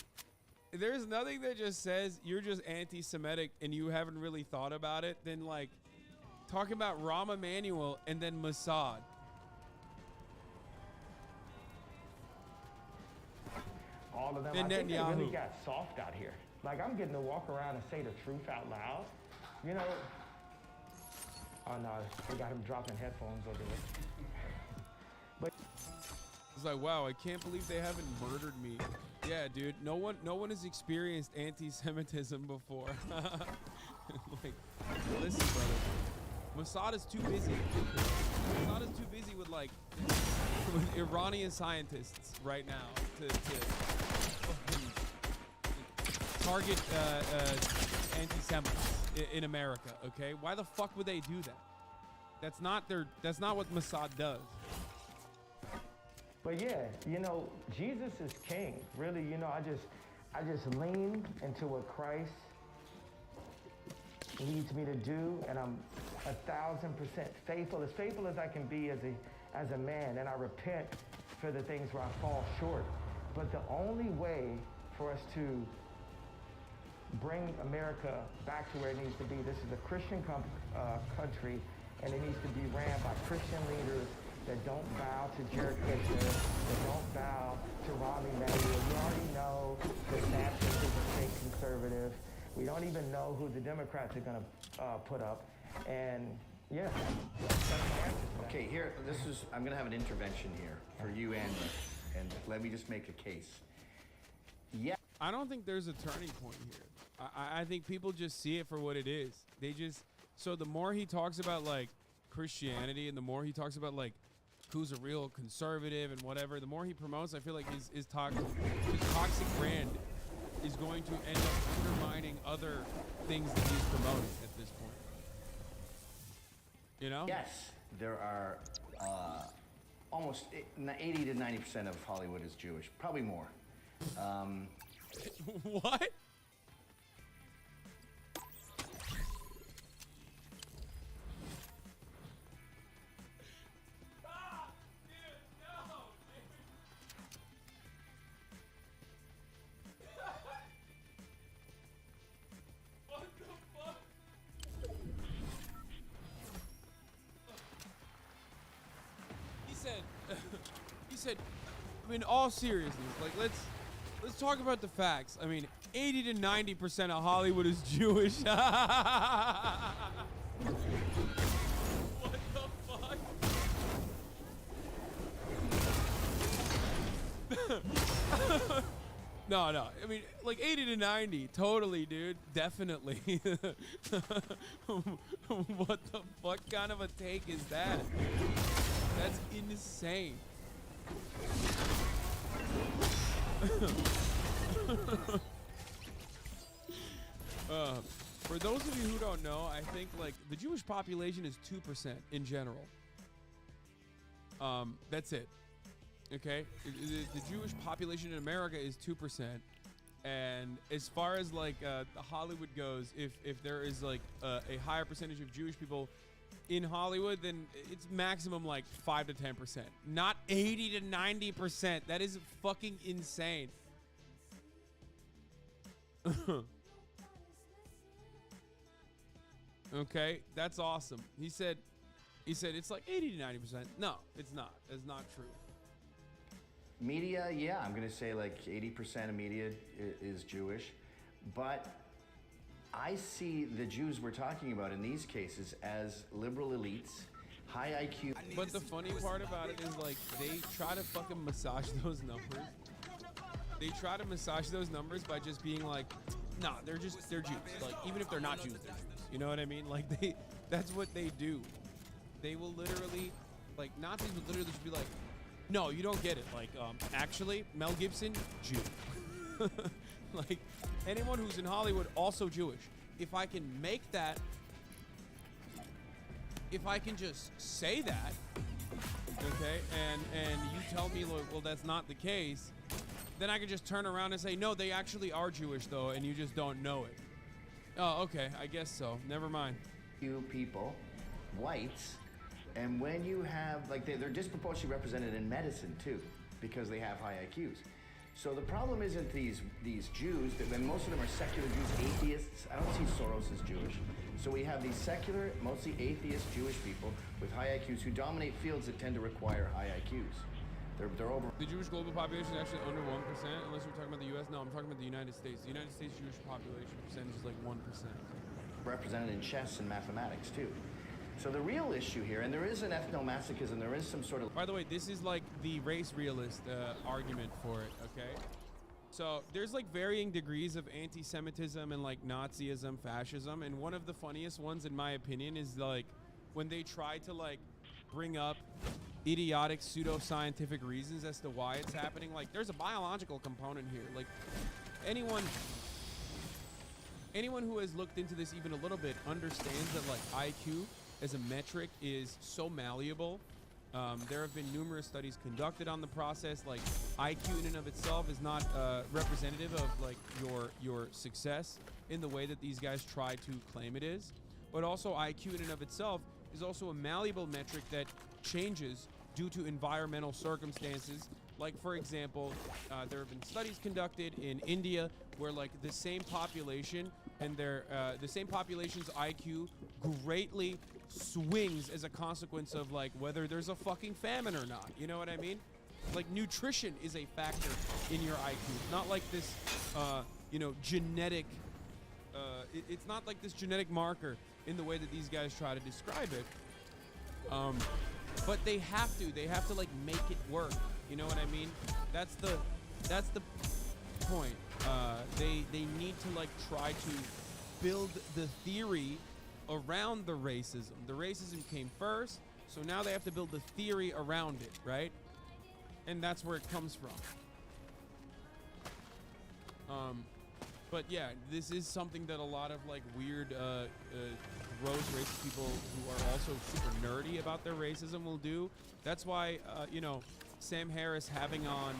that just says you're just anti-Semitic and you haven't really thought about it than like talking about Rahm Emanuel and then Mossad. All of them. And I think they Netanyahu. really got soft out here. Like, I'm getting to walk around and say the truth out loud. You know, oh no, they got him dropping headphones over there. But It's like, wow, I can't believe they haven't murdered me. Yeah, dude, no one has experienced anti-Semitism before. Like, listen, brother, Mossad is too busy. Mossad is too busy with like with Iranian scientists right now to fucking target anti-Semites in America. Okay, why the fuck would they do that? That's not what Mossad does. But yeah, you know, Jesus is king. Really, you know, I just lean into what Christ leads me to do, and I'm 1,000% faithful as I can be as a man, and I repent for the things where I fall short. But the only way for us to bring America back to where it needs to be, this is a Christian country, and it needs to be ran by Christian leaders that don't bow to Jared Kushner, that don't bow to Rahm Emanuel. We already know that Natchez is a fake conservative. We don't even know who the Democrats are going to put up. And yeah, that's my answer to that. Okay, here, I'm going to have an intervention here for you and let me just make a case. Yeah. I don't think there's a turning point here. I think people just see it for what it is. So the more he talks about like Christianity and the more he talks about like who's a real conservative and whatever, the more he promotes, I feel like his toxic brand is going to end up undermining other things that he's promoting at this point. You know? Yes, there are almost 80 to 90% of Hollywood is Jewish, probably more. What? He said, in all seriousness, like let's talk about the facts. I mean, 80 to 90% of Hollywood is Jewish. What the fuck? No. I mean, like 80 to 90, totally, dude. Definitely. What the fuck kind of a take is that? That's insane. For those of you who don't know, I think like the Jewish population is 2% in general. That's it. Okay, the Jewish population in America is 2%, and as far as like Hollywood goes, if there is like a higher percentage of Jewish people in Hollywood, then it's maximum like 5 to 10%, not 80 to 90%. That is fucking insane. Okay, that's awesome. He said it's like 80 to 90%. No, it's not. It's not true. Media, yeah, I'm going to say like 80% of media is Jewish, but I see the Jews we're talking about in these cases as liberal elites, high IQ. But the funny part about it is like they try to fucking massage those numbers. They try to massage those numbers by just being like, nah, they're Jews. Like even if they're not Jews, they're Jews. You know what I mean? Like that's what they do. They will literally, like Nazis would literally just be like, no, you don't get it. Like, actually, Mel Gibson, Jew. Like, anyone who's in Hollywood, also Jewish. If I can make that, if I can just say that, okay, and you tell me, well, that's not the case, then I can just turn around and say, no, they actually are Jewish, though, and you just don't know it. Oh, okay, I guess so. Never mind. Few people, whites, And when you have, like, they're disproportionately represented in medicine too, because they have high IQs. So the problem isn't these Jews, and most of them are secular Jews, atheists. I don't see Soros as Jewish. So we have these secular, mostly atheist Jewish people with high IQs who dominate fields that tend to require high IQs. They're over. The Jewish global population is actually under 1%, unless we're talking about the U.S. No, I'm talking about the United States. The United States Jewish population percentage is like 1%. Represented in chess and mathematics too. So the real issue here, and there is an ethnomasochism, there is some sort of... By the way, this is like the race realist argument for it, okay? So there's like varying degrees of anti-Semitism and like Nazism, fascism, and one of the funniest ones in my opinion is like when they try to like bring up idiotic pseudo-scientific reasons as to why it's happening. Like there's a biological component here. Like anyone who has looked into this even a little bit understands that like IQ as a metric is so malleable. There have been numerous studies conducted on the process. Like IQ in and of itself is not representative of like your success in the way that these guys try to claim it is. But also IQ in and of itself is also a malleable metric that changes due to environmental circumstances. Like for example, there have been studies conducted in India where like the same population and the same population's IQ greatly swings as a consequence of like whether there's a fucking famine or not. You know what I mean? Like nutrition is a factor in your IQ, not like this, genetic. It's not like this genetic marker in the way that these guys try to describe it. But they have to like make it work. You know what I mean? That's the point. They need to like try to build the theory around the racism. The racism came first, so now they have to build the theory around it, right? And that's where it comes from. But yeah, this is something that a lot of like weird, gross racist people who are also super nerdy about their racism will do. That's why, Sam Harris having on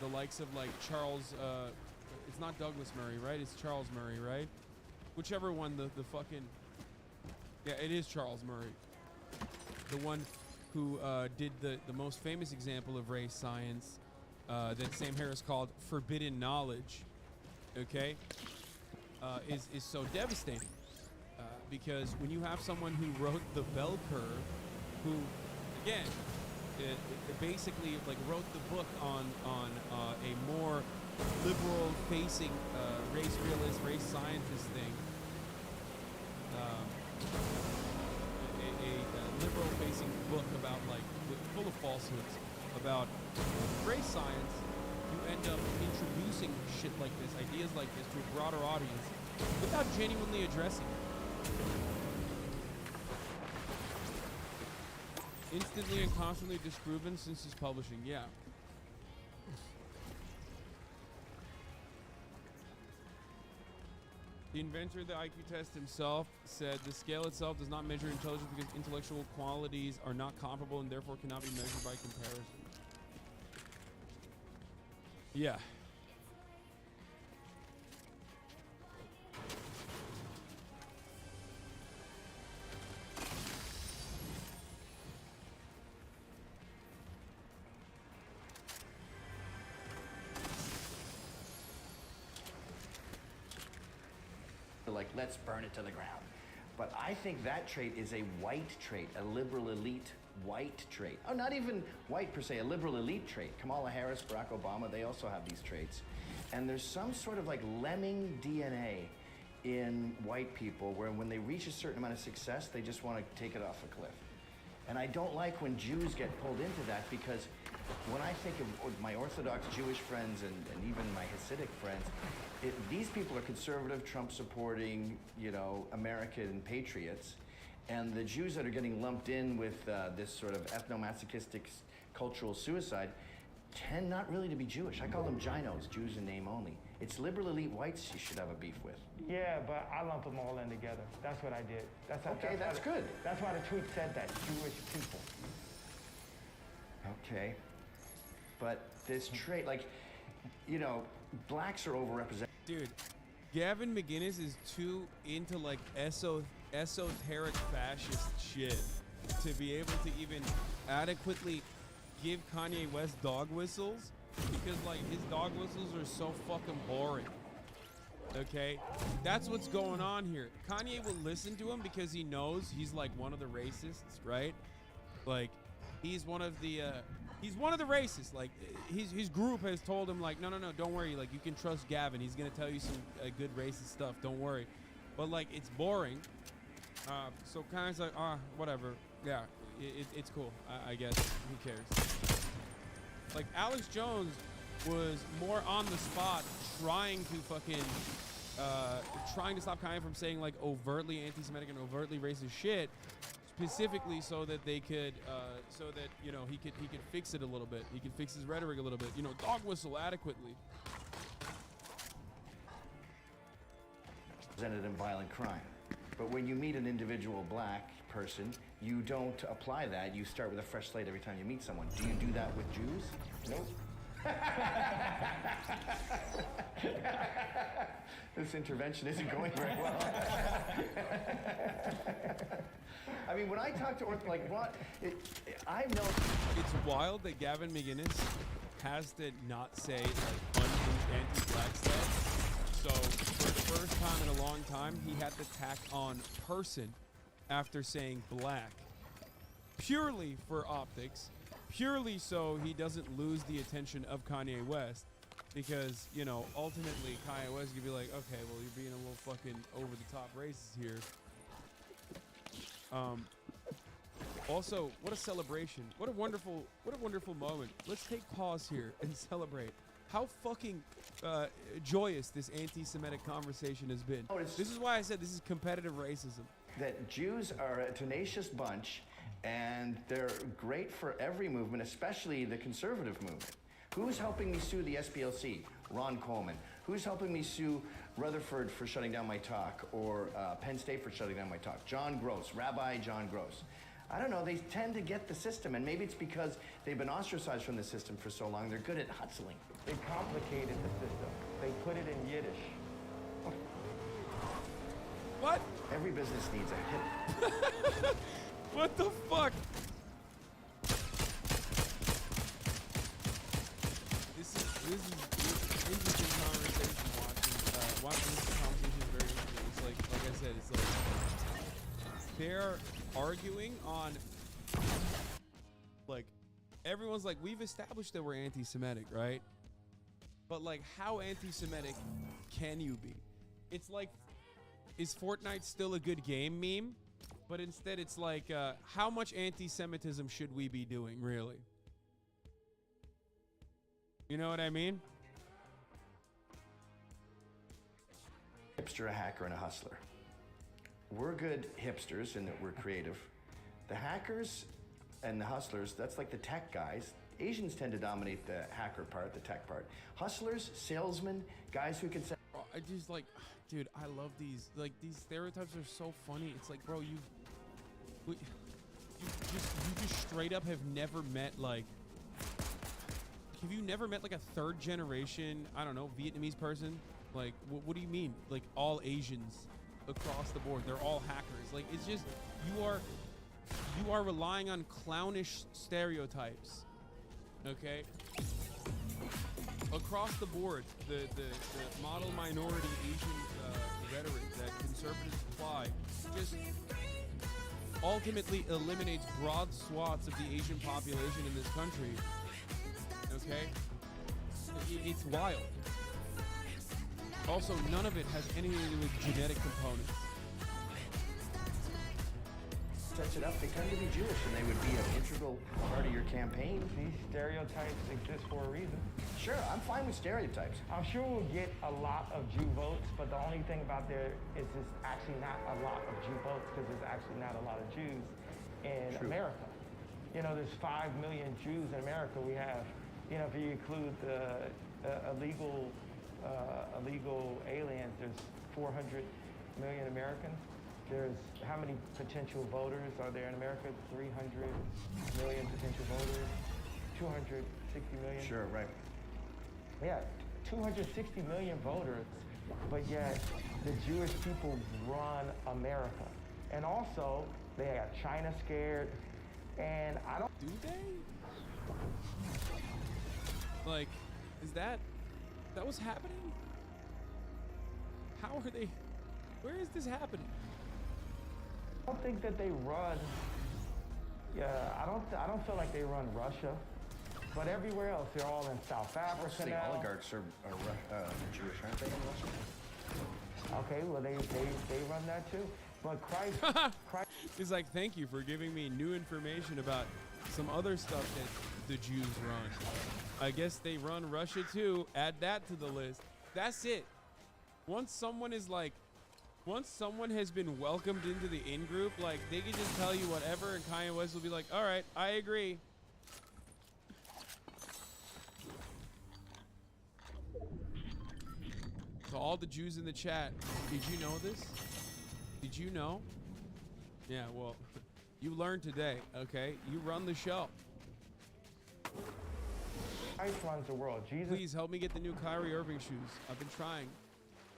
the likes of like Charles, it's not Douglas Murray, right? It's Charles Murray, right? Whichever one, the fucking, yeah, it is Charles Murray. The one who did the most famous example of race science that Sam Harris called forbidden knowledge, okay, is so devastating. Because when you have someone who wrote the bell curve, who, again, basically like wrote the book on a more liberal-facing race realist, race scientist thing, a liberal-facing book about like full of falsehoods about race science, you end up introducing shit like this, ideas like this, to a broader audience without genuinely addressing it. Instantly and constantly disproven since his publishing, yeah. The inventor of the IQ test himself said the scale itself does not measure intelligence because intellectual qualities are not comparable and therefore cannot be measured by comparison. Yeah. Like, let's burn it to the ground. But I think that trait is a white trait, a liberal elite white trait. Oh, not even white per se, a liberal elite trait. Kamala Harris, Barack Obama, they also have these traits. And there's some sort of like lemming DNA in white people where when they reach a certain amount of success, they just want to take it off a cliff. And I don't like when Jews get pulled into that, because when I think of my Orthodox Jewish friends and even my Hasidic friends, these people are conservative, Trump-supporting, American patriots. And the Jews that are getting lumped in with this sort of ethnomasochistic cultural suicide tend not really to be Jewish. I call them ginos, Jews in name only. It's liberal elite whites you should have a beef with. Yeah, but I lump them all in together. That's what I did. That's good. That's why the tweet said that, Jewish people. Okay. But this trait, like, blacks are overrepresented. Dude, Gavin McInnes is too into like esoteric fascist shit to be able to even adequately give Kanye West dog whistles, because like his dog whistles are so fucking boring. Okay, that's what's going on here. Kanye will listen to him because he knows he's like one of the racists, right? Like he's one of the racists. Like his group has told him like, no, don't worry. Like you can trust Gavin. He's gonna tell you some good racist stuff. Don't worry. But like it's boring. So Kanye's like, whatever. Yeah, it's cool. I guess. Who cares? Like Alex Jones was more on the spot trying to stop Kanye from saying like overtly anti-Semitic and overtly racist shit, specifically so that they could so that he could fix it a little bit. He could fix his rhetoric a little bit. Dog whistle adequately. Represented in violent crime. But when you meet an individual black person, you don't apply that. You start with a fresh slate every time you meet someone. Do you do that with Jews? Nope. This intervention isn't going very well. I mean, when I talk to I know it's wild that Gavin McInnes has to not say like anti-black stuff. So for the first time in a long time, he had to tack on person after saying black, purely for optics. Purely so he doesn't lose the attention of Kanye West, because ultimately Kanye West could be like, okay, well you're being a little fucking over the top racist here. Also, what a celebration! What a wonderful moment. Let's take pause here and celebrate how fucking joyous this anti-Semitic conversation has been. This is why I said this is competitive racism. that Jews are a tenacious bunch, and they're great for every movement, especially the conservative movement. Who's helping me sue the SPLC? Ron Coleman. Who's helping me sue Rutherford for shutting down my talk, or Penn State for shutting down my talk? John Gross, Rabbi John Gross. I don't know, they tend to get the system, and maybe it's because they've been ostracized from the system for so long, they're good at hustling. They complicated the system. They put it in Yiddish. What? Every business needs a hit. What the fuck? This is interesting conversation. Watching this conversation is very interesting. It's like I said, it's like they're arguing on, like, everyone's like, we've established that we're anti-Semitic, right? But like, how anti-Semitic can you be? It's like, is Fortnite still a good game meme? But instead it's like, how much anti-Semitism should we be doing, really? You know what I mean? Hipster, a hacker, and a hustler. We're good hipsters in that we're creative. The hackers and the hustlers, that's like the tech guys. Asians tend to dominate the hacker part, the tech part. Hustlers, salesmen, guys who can sell. I just like, dude, I love these. Like, these stereotypes are so funny. It's like, bro, you just straight up have never met, like, have you never met like a third generation, I don't know, Vietnamese person? Like, what do you mean? Like, all Asians across the board, they're all hackers. Like, it's just, you are relying on clownish stereotypes. Okay? Across the board, the model minority Asian rhetoric that conservatives apply just ultimately eliminates broad swaths of the Asian population in this country. Okay? It's wild. Also, none of it has anything to do with genetic components. Sets it up, they tend to be Jewish, and they would be an integral part of your campaign. These stereotypes exist for a reason. Sure, I'm fine with stereotypes. I'm sure we'll get a lot of Jew votes, but the only thing about there is there's actually not a lot of Jew votes, because there's actually not a lot of Jews in America. You know, there's 5 million Jews in America. We have, you know, if you include the illegal aliens, there's 400 million Americans. There's how many potential voters are there in America? 300 million potential voters, 260 million. Sure, right. Yeah, 260 million voters, but yet the Jewish people run America. And also, They got China scared, and I don't. Do they? Like, is that what's happening? How are they? Where is this happening? I don't think that they run. Yeah, I don't feel like they run Russia, but everywhere else they're all in South Africa Most of the now. oligarchs are Jewish, aren't they, in Russia? Okay, well they run that too. But Christ, He's like, thank you for giving me new information about some other stuff that the Jews run. I guess they run Russia too. Add that to the list. That's it. Once someone has been welcomed into the in-group, like, they can just tell you whatever, and Kanye West will be like, all right, I agree. To all the Jews in the chat, did you know this? Did you know? Yeah, well, you learned today, okay? You run the show. Christ runs the world. Jesus. Please help me get the new Kyrie Irving shoes. I've been trying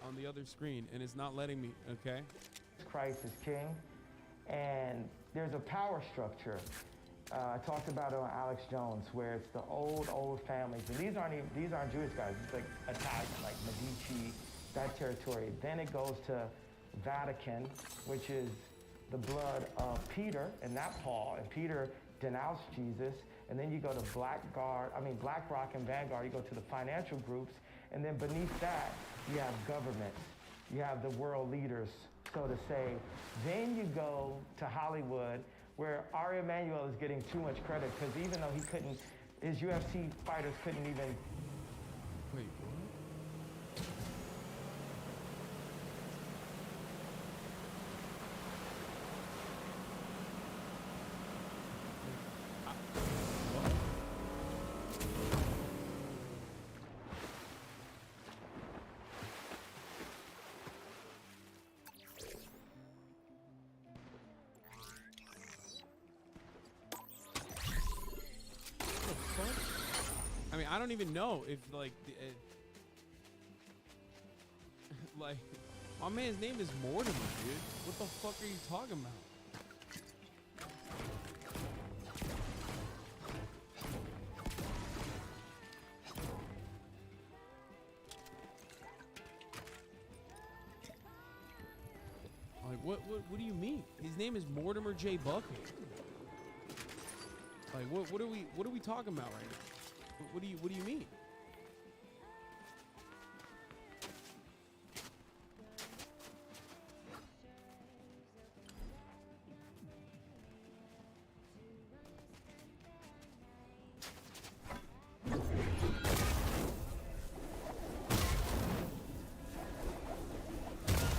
on the other screen, and it's not letting me, okay? Christ is king, and there's a power structure. I talked about it on Alex Jones, where it's the old families, and these aren't Jewish guys. It's like Italian, like Medici, that territory. Then it goes to Vatican, which is the blood of Peter and not Paul. And Peter denounced Jesus. And then you go to BlackRock and Vanguard. You go to the financial groups, and then beneath that you have governments. You have the world leaders, so to say. Then you go to Hollywood, where Ari Emanuel is getting too much credit, because even though his UFC fighters couldn't even. Wait, what? I mean, I don't even know if, like, like, my man's name is Mortimer, dude. What the fuck are you talking about? Like, what do you mean? His name is Mortimer J. Buckley. Like, what are we talking about right now? What do you mean?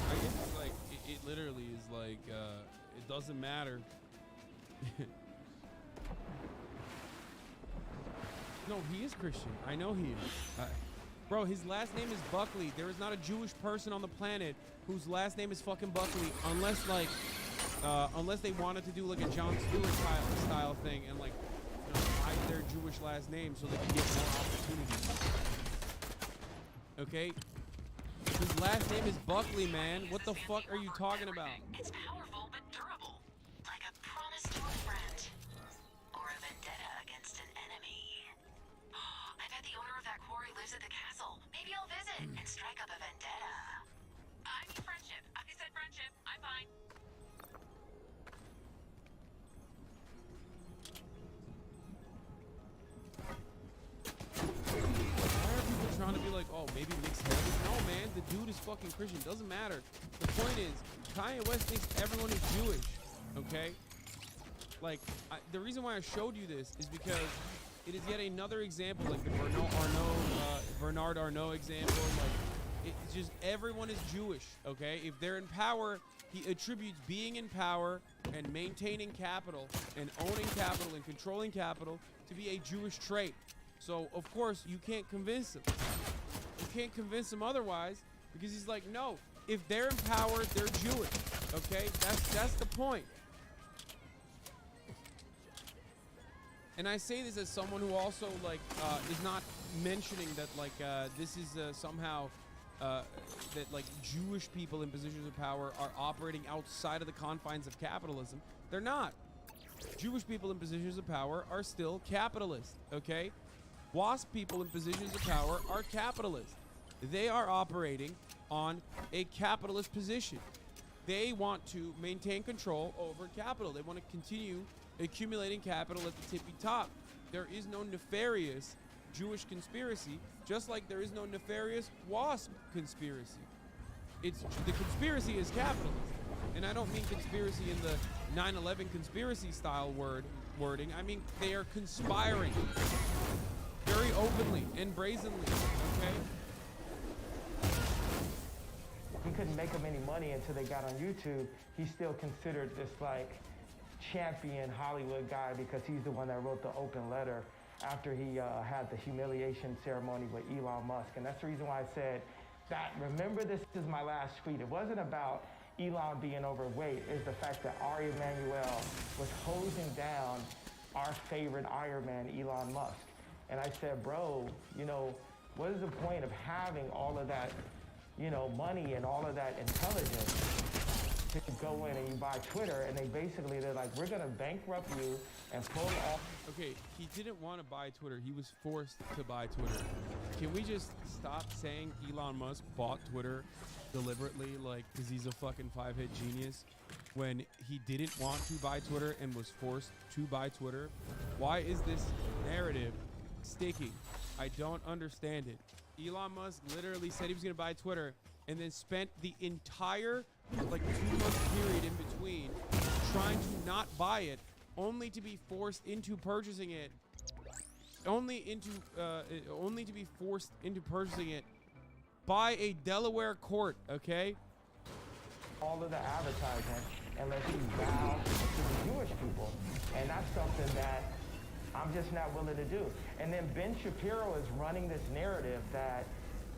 I guess it's like it literally is like it doesn't matter. No, he is Christian. I know he is. Bro, his last name is Buckley. There is not a Jewish person on the planet whose last name is fucking Buckley, unless like, unless they wanted to do like a Jon Stewart style thing and like, you know, hide their Jewish last name so they can get more opportunities. Okay? His last name is Buckley, man. What the fuck are you talking about? It's powerful but durable, like a promise to a friend, or a vendetta against an enemy. I bet the owner of that quarry lives at the castle. Maybe I'll visit and strike up a vendetta. I mean friendship. I said friendship. I'm fine. Why are people trying to be like, oh, maybe mixed heritage? No, man, the dude is fucking Christian. Doesn't matter. The point is, Kanye West thinks everyone is Jewish, okay? Like, the reason why I showed you this is because it is yet another example, like the Bernard Arnault example. Like, it's just everyone is Jewish, okay? If they're in power, he attributes being in power and maintaining capital and owning capital and controlling capital to be a Jewish trait. So, of course, you can't convince him. You can't convince him otherwise, because he's like, no, if they're in power, they're Jewish, okay? That's the point. And I say this as someone who also, like, is not mentioning that, like, this is somehow that, like, Jewish people in positions of power are operating outside of the confines of capitalism. They're not. Jewish people in positions of power are still capitalist, okay? WASP people in positions of power are capitalist. They are operating on a capitalist position. They want to maintain control over capital. They want to continue accumulating capital at the tippy top. There is no nefarious Jewish conspiracy, just like there is no nefarious WASP conspiracy. The conspiracy is capitalist. And I don't mean conspiracy in the 9/11 conspiracy style wording. I mean, they are conspiring very openly and brazenly, okay? He couldn't make him any money until they got on YouTube. He's still considered this like champion Hollywood guy because he's the one that wrote the open letter after he had the humiliation ceremony with Elon Musk. And that's the reason why I said that, remember, this is my last tweet. It wasn't about Elon being overweight. It's the fact that Ari Emanuel was hosing down our favorite Iron Man, Elon Musk. And I said, bro, you know, what is the point of having all of that, you know, money and all of that intelligence to go in and you buy Twitter? And they're like, we're gonna bankrupt you and pull off. Okay, he didn't want to buy Twitter. He was forced to buy Twitter. Can we just stop saying Elon Musk bought Twitter deliberately, like, because he's a fucking five-hit genius, when he didn't want to buy Twitter and was forced to buy Twitter? Why is this narrative sticking? I don't understand it. Elon Musk literally said he was going to buy Twitter and then spent the entire, like, 2-month period in between trying to not buy it, only to be forced into purchasing it, only to be forced into purchasing it by a Delaware court, okay? All of the advertising unless you bow to the Jewish people. And that's something that I'm just not willing to do. And then Ben Shapiro is running this narrative that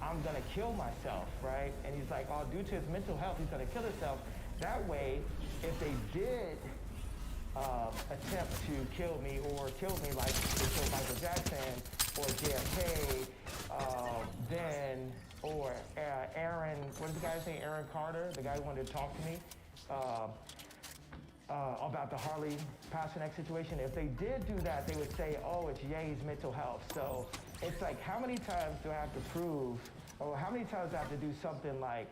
I'm gonna kill myself, right? And he's like, oh, due to his mental health, he's gonna kill himself. That way, if they did attempt to kill me like they killed Michael Jackson or JFK, then, or Aaron, what did the guy say, Aaron Carter, the guy who wanted to talk to me about the Harley Pasternak situation. If they did do that, they would say, oh, it's Ye's mental health. So it's like, how many times do I have to prove, or how many times do I have to do something like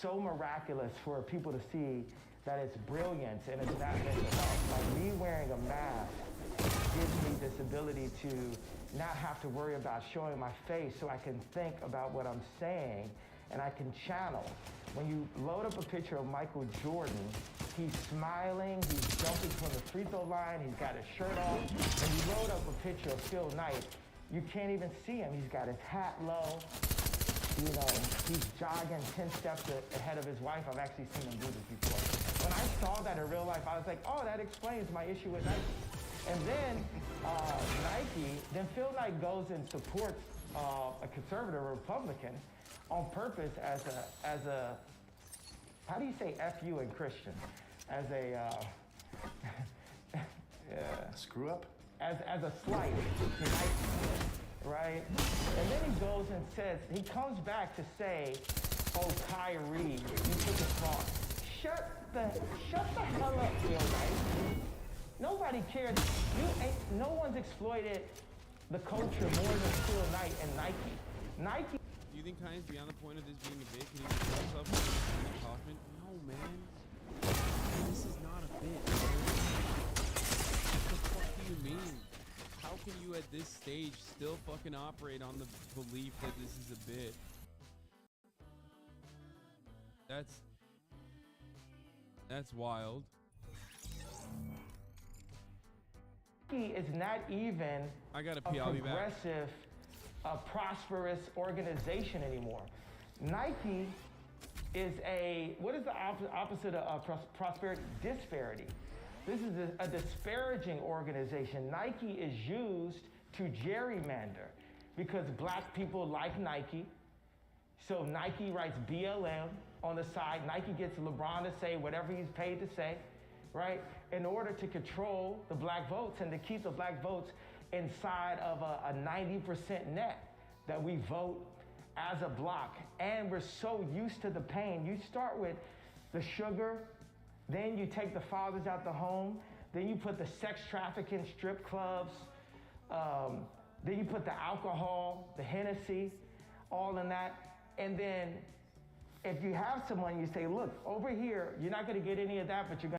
so miraculous for people to see that it's brilliance and it's not mental health? Like, me wearing a mask gives me this ability to not have to worry about showing my face, so I can think about what I'm saying and I can channel. When you load up a picture of Michael Jordan, he's smiling, he's jumping from the free throw line, he's got his shirt off. When you load up a picture of Phil Knight, you can't even see him. He's got his hat low. You know, he's jogging 10 steps ahead of his wife. I've actually seen him do this before. When I saw that in real life, I was like, oh, that explains my issue with Nike. And then Nike, then Phil Knight goes and supports a conservative Republican on purpose as a, how do you say F-U in Christian? As a, Screw up? As a slight to Nike, right? And then he goes and says, he comes back to say, oh, Kyrie, you took it wrong. Shut the hell up, Phil Knight. Nobody cares. No one's exploited the culture more than Phil Knight and Nike. Nike. Do you think Kanye's beyond the point of this being a bit? Can he control himself with Andy Kaufman? No, man. This is not a bit, man. What the fuck do you mean? How can you at this stage still fucking operate on the belief that this is a bit? That's wild. Nike is not even I gotta a pee, I'll be back. progressive, prosperous organization anymore. Nike is what is the opposite of prosperity? Disparity. This is a disparaging organization. Nike is used to gerrymander because black people like Nike. So Nike writes BLM on the side. Nike gets LeBron to say whatever he's paid to say, right? In order to control the black votes and to keep the black votes inside of a 90% net that we vote as a block. And we're so used to the pain. You start with the sugar, Then you take the fathers out the home. Then you put the sex trafficking strip clubs. Then you put the alcohol, the Hennessy, all in that. And then if you have someone, you say, look, over here, you're not going to get any of that, but you're going